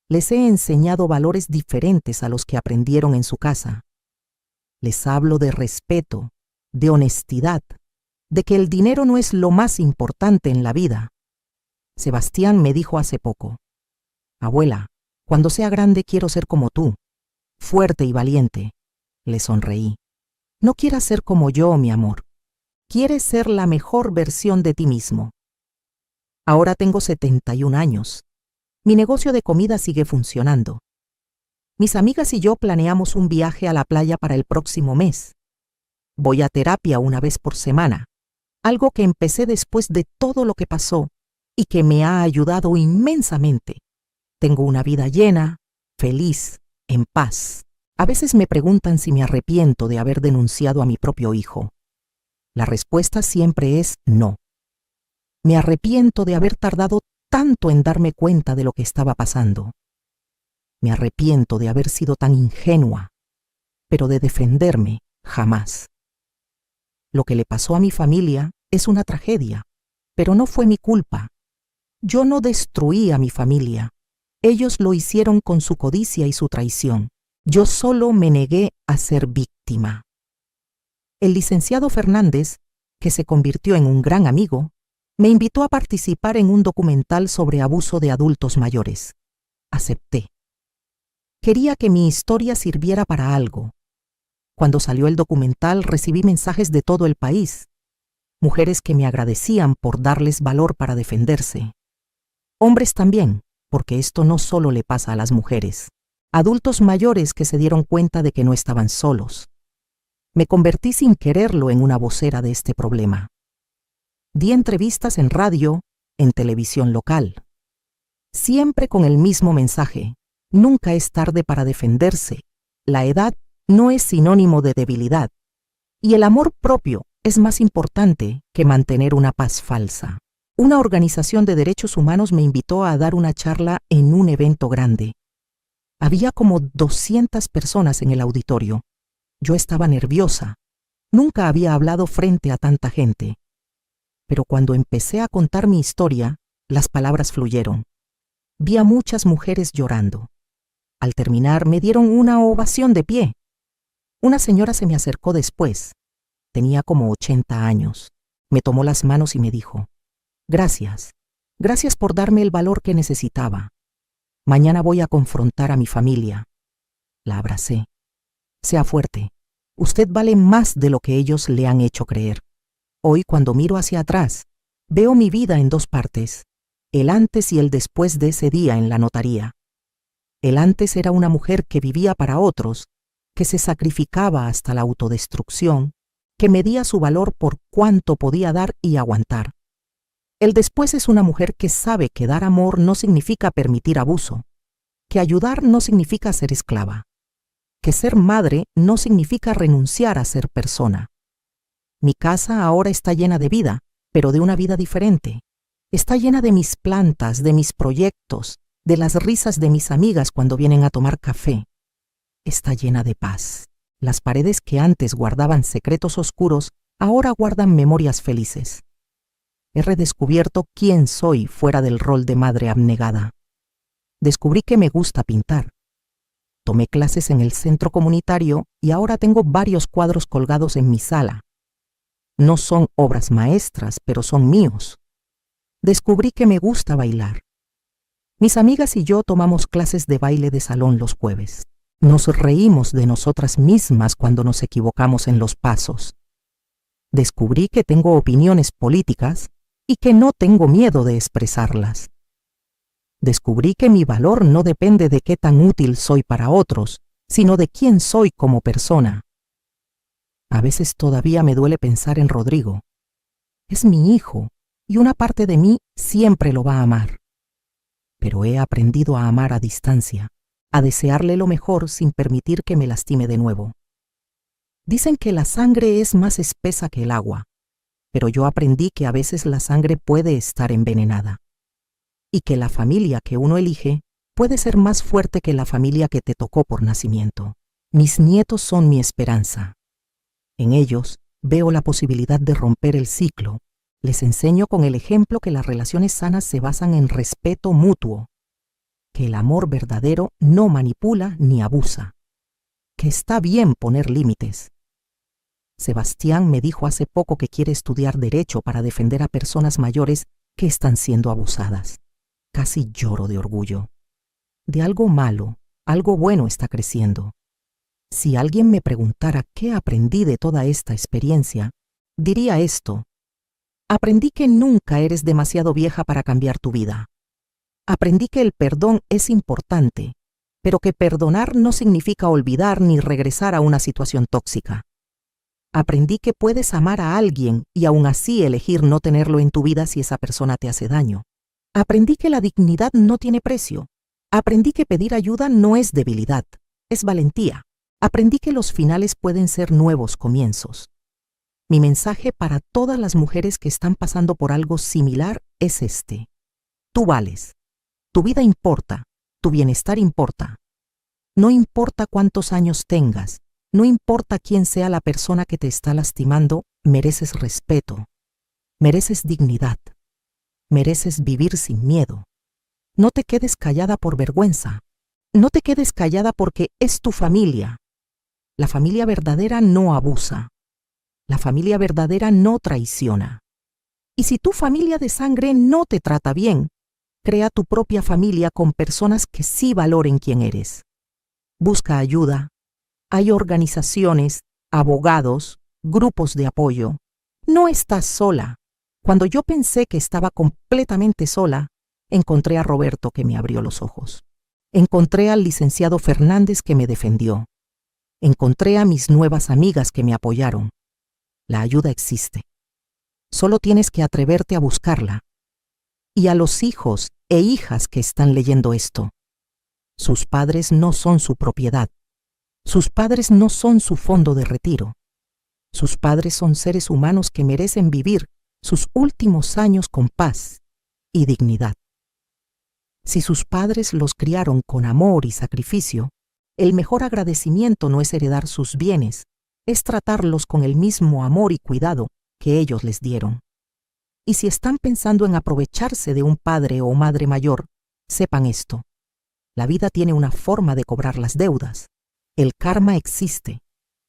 Les he enseñado valores diferentes a los que aprendieron en su casa. Les hablo de respeto, de honestidad, de que el dinero no es lo más importante en la vida. Sebastián me dijo hace poco: «Abuela, cuando sea grande quiero ser como tú, fuerte y valiente». Le sonreí. «No quieras ser como yo, mi amor. Quieres ser la mejor versión de ti mismo». Ahora tengo 71 años. Mi negocio de comida sigue funcionando. Mis amigas y yo planeamos un viaje a la playa para el próximo mes. Voy a terapia 1 vez por semana, algo que empecé después de todo lo que pasó y que me ha ayudado inmensamente. Tengo una vida llena, feliz, en paz. A veces me preguntan si me arrepiento de haber denunciado a mi propio hijo. La respuesta siempre es no. Me arrepiento de haber tardado tanto en darme cuenta de lo que estaba pasando. Me arrepiento de haber sido tan ingenua, pero de defenderme jamás. Lo que le pasó a mi familia es una tragedia, pero no fue mi culpa. Yo no destruí a mi familia. Ellos lo hicieron con su codicia y su traición. Yo solo me negué a ser víctima. El licenciado Fernández, que se convirtió en un gran amigo, me invitó a participar en un documental sobre abuso de adultos mayores. Acepté. Quería que mi historia sirviera para algo. Cuando salió el documental recibí mensajes de todo el país, mujeres que me agradecían por darles valor para defenderse. Hombres también, porque esto no solo le pasa a las mujeres. Adultos mayores que se dieron cuenta de que no estaban solos. Me convertí sin quererlo en una vocera de este problema. Di entrevistas en radio, en televisión local. Siempre con el mismo mensaje: nunca es tarde para defenderse. La edad no es sinónimo de debilidad. Y el amor propio es más importante que mantener una paz falsa. Una organización de derechos humanos me invitó a dar una charla en un evento grande. Había como 200 personas en el auditorio. Yo estaba nerviosa. Nunca había hablado frente a tanta gente. Pero cuando empecé a contar mi historia, las palabras fluyeron. Vi a muchas mujeres llorando. Al terminar, me dieron una ovación de pie. Una señora se me acercó después. Tenía como 80 años. Me tomó las manos y me dijo: «Gracias. Gracias por darme el valor que necesitaba. Mañana voy a confrontar a mi familia». La abracé. «Sea fuerte. Usted vale más de lo que ellos le han hecho creer». Hoy, cuando miro hacia atrás, veo mi vida en dos partes, el antes y el después de ese día en la notaría. El antes era una mujer que vivía para otros, que se sacrificaba hasta la autodestrucción, que medía su valor por cuánto podía dar y aguantar. El después es una mujer que sabe que dar amor no significa permitir abuso, que ayudar no significa ser esclava, que ser madre no significa renunciar a ser persona. Mi casa ahora está llena de vida, pero de una vida diferente. Está llena de mis plantas, de mis proyectos, de las risas de mis amigas cuando vienen a tomar café. Está llena de paz. Las paredes que antes guardaban secretos oscuros, ahora guardan memorias felices. He redescubierto quién soy fuera del rol de madre abnegada. Descubrí que me gusta pintar. Tomé clases en el centro comunitario y ahora tengo varios cuadros colgados en mi sala. No son obras maestras, pero son míos. Descubrí que me gusta bailar. Mis amigas y yo tomamos clases de baile de salón los jueves. Nos reímos de nosotras mismas cuando nos equivocamos en los pasos. Descubrí que tengo opiniones políticas y que no tengo miedo de expresarlas. Descubrí que mi valor no depende de qué tan útil soy para otros, sino de quién soy como persona. A veces todavía me duele pensar en Rodrigo. Es mi hijo, y una parte de mí siempre lo va a amar. Pero he aprendido a amar a distancia, a desearle lo mejor sin permitir que me lastime de nuevo. Dicen que la sangre es más espesa que el agua, pero yo aprendí que a veces la sangre puede estar envenenada, y que la familia que uno elige puede ser más fuerte que la familia que te tocó por nacimiento. Mis nietos son mi esperanza. En ellos veo la posibilidad de romper el ciclo. Les enseño con el ejemplo que las relaciones sanas se basan en respeto mutuo, que el amor verdadero no manipula ni abusa, que está bien poner límites. Sebastián me dijo hace poco que quiere estudiar Derecho para defender a personas mayores que están siendo abusadas. Casi lloro de orgullo. De algo malo, algo bueno está creciendo. Si alguien me preguntara qué aprendí de toda esta experiencia, diría esto: aprendí que nunca eres demasiado vieja para cambiar tu vida. Aprendí que el perdón es importante, pero que perdonar no significa olvidar ni regresar a una situación tóxica. Aprendí que puedes amar a alguien y aún así elegir no tenerlo en tu vida si esa persona te hace daño. Aprendí que la dignidad no tiene precio. Aprendí que pedir ayuda no es debilidad, es valentía. Aprendí que los finales pueden ser nuevos comienzos. Mi mensaje para todas las mujeres que están pasando por algo similar es este: tú vales. Tu vida importa. Tu bienestar importa. No importa cuántos años tengas. No importa quién sea la persona que te está lastimando, mereces respeto. Mereces dignidad. Mereces vivir sin miedo. No te quedes callada por vergüenza. No te quedes callada porque es tu familia. La familia verdadera no abusa. La familia verdadera no traiciona. Y si tu familia de sangre no te trata bien, crea tu propia familia con personas que sí valoren quién eres. Busca ayuda. Hay organizaciones, abogados, grupos de apoyo. No estás sola. Cuando yo pensé que estaba completamente sola, encontré a Roberto que me abrió los ojos. Encontré al licenciado Fernández que me defendió. Encontré a mis nuevas amigas que me apoyaron. La ayuda existe. Solo tienes que atreverte a buscarla. Y a los hijos e hijas que están leyendo esto: sus padres no son su propiedad. Sus padres no son su fondo de retiro. Sus padres son seres humanos que merecen vivir sus últimos años con paz y dignidad. Si sus padres los criaron con amor y sacrificio, el mejor agradecimiento no es heredar sus bienes, es tratarlos con el mismo amor y cuidado que ellos les dieron. Y si están pensando en aprovecharse de un padre o madre mayor, sepan esto. La vida tiene una forma de cobrar las deudas. El karma existe.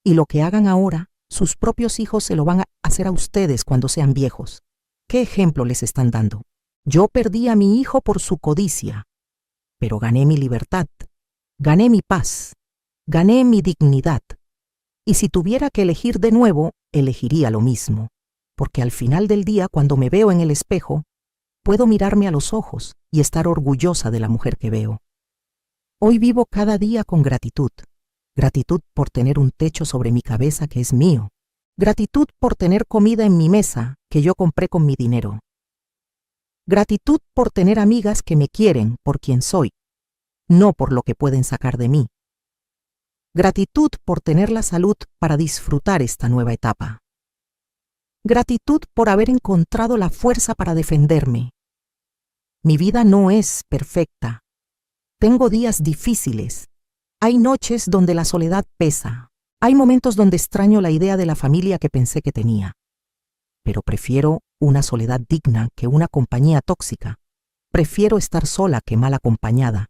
Y lo que hagan ahora, sus propios hijos se lo van a hacer a ustedes cuando sean viejos. ¿Qué ejemplo les están dando? Yo perdí a mi hijo por su codicia, pero gané mi libertad, gané mi paz, gané mi dignidad. Y si tuviera que elegir de nuevo, elegiría lo mismo, porque al final del día, cuando me veo en el espejo, puedo mirarme a los ojos y estar orgullosa de la mujer que veo. Hoy vivo cada día con gratitud. Gratitud por tener un techo sobre mi cabeza que es mío. Gratitud por tener comida en mi mesa que yo compré con mi dinero. Gratitud por tener amigas que me quieren por quien soy, no por lo que pueden sacar de mí. Gratitud por tener la salud para disfrutar esta nueva etapa. Gratitud por haber encontrado la fuerza para defenderme. Mi vida no es perfecta. Tengo días difíciles. Hay noches donde la soledad pesa. Hay momentos donde extraño la idea de la familia que pensé que tenía. Pero prefiero una soledad digna que una compañía tóxica. Prefiero estar sola que mal acompañada.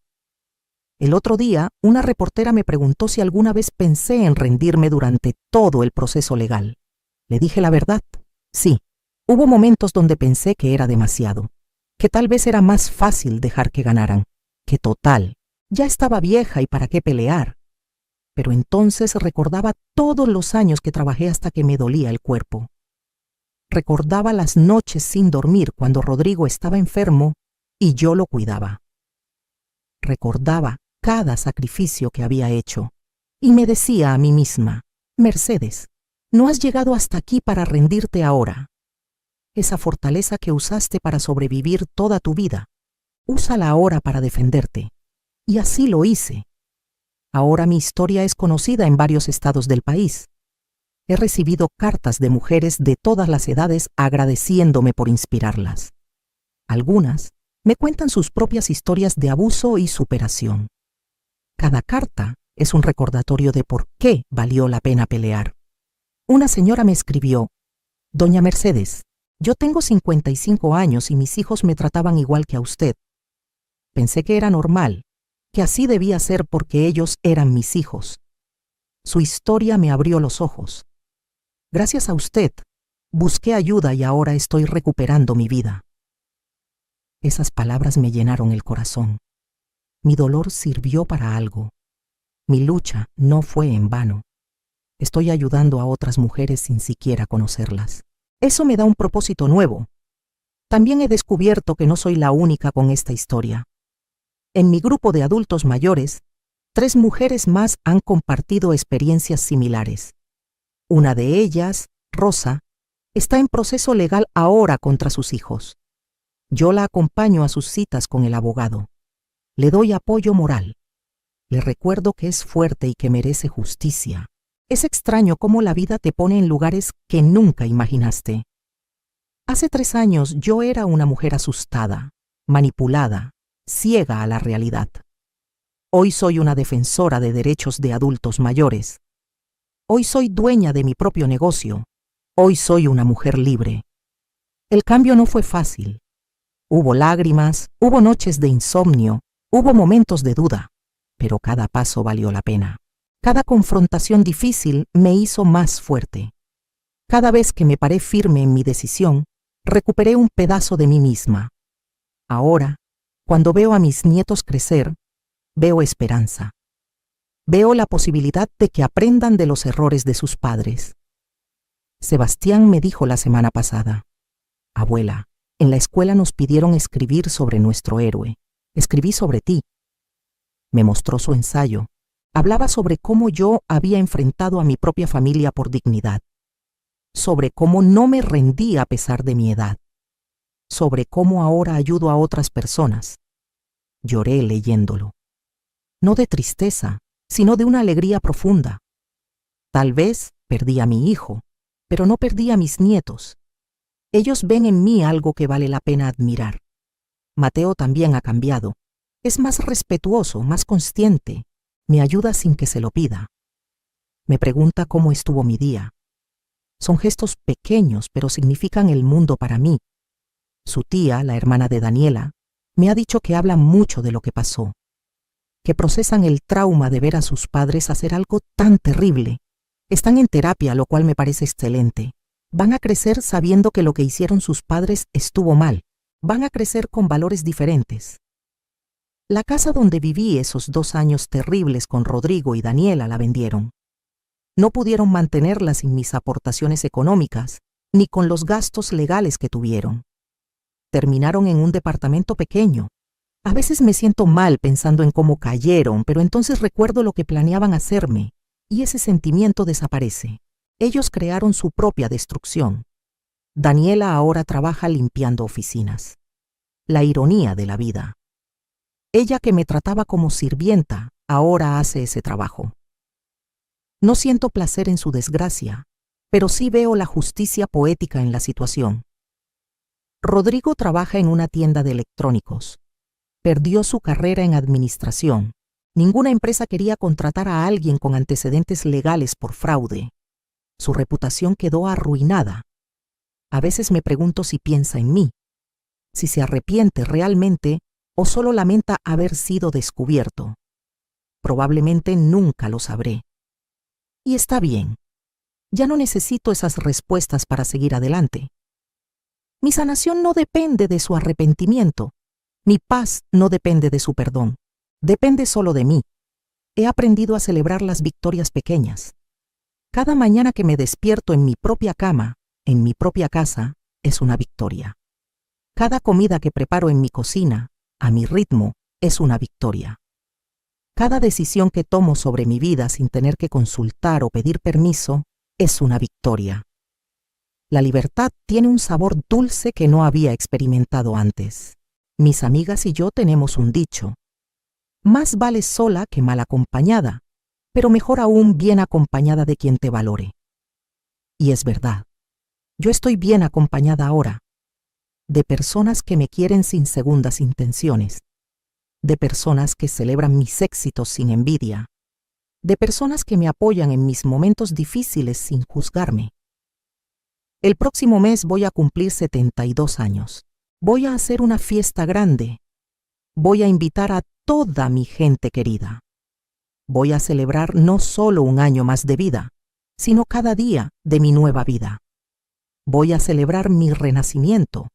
El otro día, una reportera me preguntó si alguna vez pensé en rendirme durante todo el proceso legal. Le dije la verdad. Sí, hubo momentos donde pensé que era demasiado, que tal vez era más fácil dejar que ganaran, que total, ya estaba vieja y para qué pelear. Pero entonces recordaba todos los años que trabajé hasta que me dolía el cuerpo. Recordaba las noches sin dormir cuando Rodrigo estaba enfermo y yo lo cuidaba. Recordaba cada sacrificio que había hecho y me decía a mí misma, Mercedes, no has llegado hasta aquí para rendirte ahora. Esa fortaleza que usaste para sobrevivir toda tu vida, úsala ahora para defenderte. Y así lo hice. Ahora mi historia es conocida en varios estados del país. He recibido cartas de mujeres de todas las edades agradeciéndome por inspirarlas. Algunas me cuentan sus propias historias de abuso y superación. Cada carta es un recordatorio de por qué valió la pena pelear. Una señora me escribió, Doña Mercedes, yo tengo 55 años y mis hijos me trataban igual que a usted. Pensé que era normal, que así debía ser porque ellos eran mis hijos. Su historia me abrió los ojos. Gracias a usted, busqué ayuda y ahora estoy recuperando mi vida. Esas palabras me llenaron el corazón. Mi dolor sirvió para algo. Mi lucha no fue en vano. Estoy ayudando a otras mujeres sin siquiera conocerlas. Eso me da un propósito nuevo. También he descubierto que no soy la única con esta historia. En mi grupo de adultos mayores, 3 mujeres más han compartido experiencias similares. Una de ellas, Rosa, está en proceso legal ahora contra sus hijos. Yo la acompaño a sus citas con el abogado. Le doy apoyo moral. Le recuerdo que es fuerte y que merece justicia. Es extraño cómo la vida te pone en lugares que nunca imaginaste. Hace 3 años yo era una mujer asustada, manipulada, ciega a la realidad. Hoy soy una defensora de derechos de adultos mayores. Hoy soy dueña de mi propio negocio. Hoy soy una mujer libre. El cambio no fue fácil. Hubo lágrimas, hubo noches de insomnio, hubo momentos de duda, pero cada paso valió la pena. Cada confrontación difícil me hizo más fuerte. Cada vez que me paré firme en mi decisión, recuperé un pedazo de mí misma. Ahora, cuando veo a mis nietos crecer, veo esperanza. Veo la posibilidad de que aprendan de los errores de sus padres. Sebastián me dijo la semana pasada, abuela, en la escuela nos pidieron escribir sobre nuestro héroe. Escribí sobre ti. Me mostró su ensayo. Hablaba sobre cómo yo había enfrentado a mi propia familia por dignidad, sobre cómo no me rendí a pesar de mi edad, sobre cómo ahora ayudo a otras personas. Lloré leyéndolo. No de tristeza, sino de una alegría profunda. Tal vez perdí a mi hijo, pero no perdí a mis nietos. Ellos ven en mí algo que vale la pena admirar. Mateo también ha cambiado. Es más respetuoso, más consciente. Me ayuda sin que se lo pida. Me pregunta cómo estuvo mi día. Son gestos pequeños, pero significan el mundo para mí. Su tía, la hermana de Daniela, me ha dicho que hablan mucho de lo que pasó, que procesan el trauma de ver a sus padres hacer algo tan terrible. Están en terapia, lo cual me parece excelente. Van a crecer sabiendo que lo que hicieron sus padres estuvo mal. Van a crecer con valores diferentes. La casa donde viví esos 2 años terribles con Rodrigo y Daniela la vendieron. No pudieron mantenerla sin mis aportaciones económicas, ni con los gastos legales que tuvieron. Terminaron en un departamento pequeño. A veces me siento mal pensando en cómo cayeron, pero entonces recuerdo lo que planeaban hacerme, y ese sentimiento desaparece. Ellos crearon su propia destrucción. Daniela ahora trabaja limpiando oficinas. La ironía de la vida. Ella, que me trataba como sirvienta, ahora hace ese trabajo. No siento placer en su desgracia, pero sí veo la justicia poética en la situación. Rodrigo trabaja en una tienda de electrónicos. Perdió su carrera en administración. Ninguna empresa quería contratar a alguien con antecedentes legales por fraude. Su reputación quedó arruinada. A veces me pregunto si piensa en mí, si se arrepiente realmente o solo lamenta haber sido descubierto. Probablemente nunca lo sabré. Y está bien. Ya no necesito esas respuestas para seguir adelante. Mi sanación no depende de su arrepentimiento. Mi paz no depende de su perdón. Depende solo de mí. He aprendido a celebrar las victorias pequeñas. Cada mañana que me despierto en mi propia cama, en mi propia casa, es una victoria. Cada comida que preparo en mi cocina, a mi ritmo, es una victoria. Cada decisión que tomo sobre mi vida sin tener que consultar o pedir permiso, es una victoria. La libertad tiene un sabor dulce que no había experimentado antes. Mis amigas y yo tenemos un dicho: más vale sola que mal acompañada, pero mejor aún bien acompañada de quien te valore. Y es verdad. Yo estoy bien acompañada ahora, de personas que me quieren sin segundas intenciones, de personas que celebran mis éxitos sin envidia, de personas que me apoyan en mis momentos difíciles sin juzgarme. El próximo mes voy a cumplir 72 años. Voy a hacer una fiesta grande. Voy a invitar a toda mi gente querida. Voy a celebrar no solo un año más de vida, sino cada día de mi nueva vida. Voy a celebrar mi renacimiento.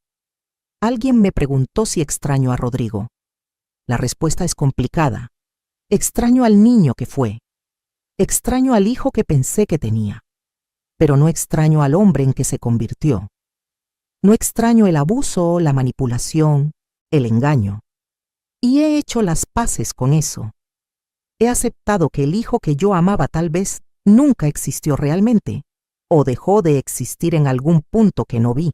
Alguien me preguntó si extraño a Rodrigo. La respuesta es complicada. Extraño al niño que fue. Extraño al hijo que pensé que tenía. Pero no extraño al hombre en que se convirtió. No extraño el abuso, la manipulación, el engaño. Y he hecho las paces con eso. He aceptado que el hijo que yo amaba tal vez nunca existió realmente, o dejó de existir en algún punto que no vi.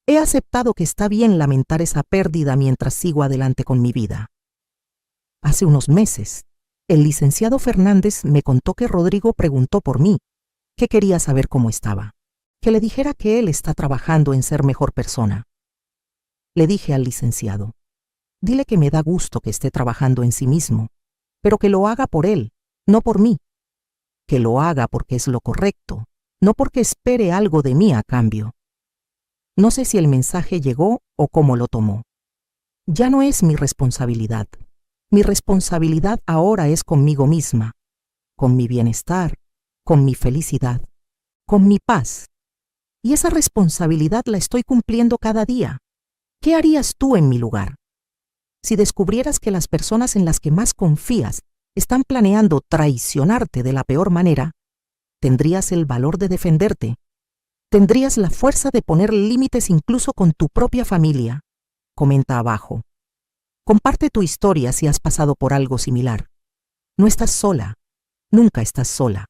He aceptado que está bien lamentar esa pérdida mientras sigo adelante con mi vida. Hace unos meses, el licenciado Fernández me contó que Rodrigo preguntó por mí, que quería saber cómo estaba, que le dijera que él está trabajando en ser mejor persona. Le dije al licenciado: dile que me da gusto que esté trabajando en sí mismo, pero que lo haga por él, no por mí. Que lo haga porque es lo correcto, no porque espere algo de mí a cambio. No sé si el mensaje llegó o cómo lo tomó. Ya no es mi responsabilidad. Mi responsabilidad ahora es conmigo misma, con mi bienestar, con mi felicidad, con mi paz. Y esa responsabilidad la estoy cumpliendo cada día. ¿Qué harías tú en mi lugar? Si descubrieras que las personas en las que más confías están planeando traicionarte de la peor manera, ¿tendrías el valor de defenderte? ¿Tendrías la fuerza de poner límites incluso con tu propia familia? Comenta abajo. Comparte tu historia si has pasado por algo similar. No estás sola. Nunca estás sola.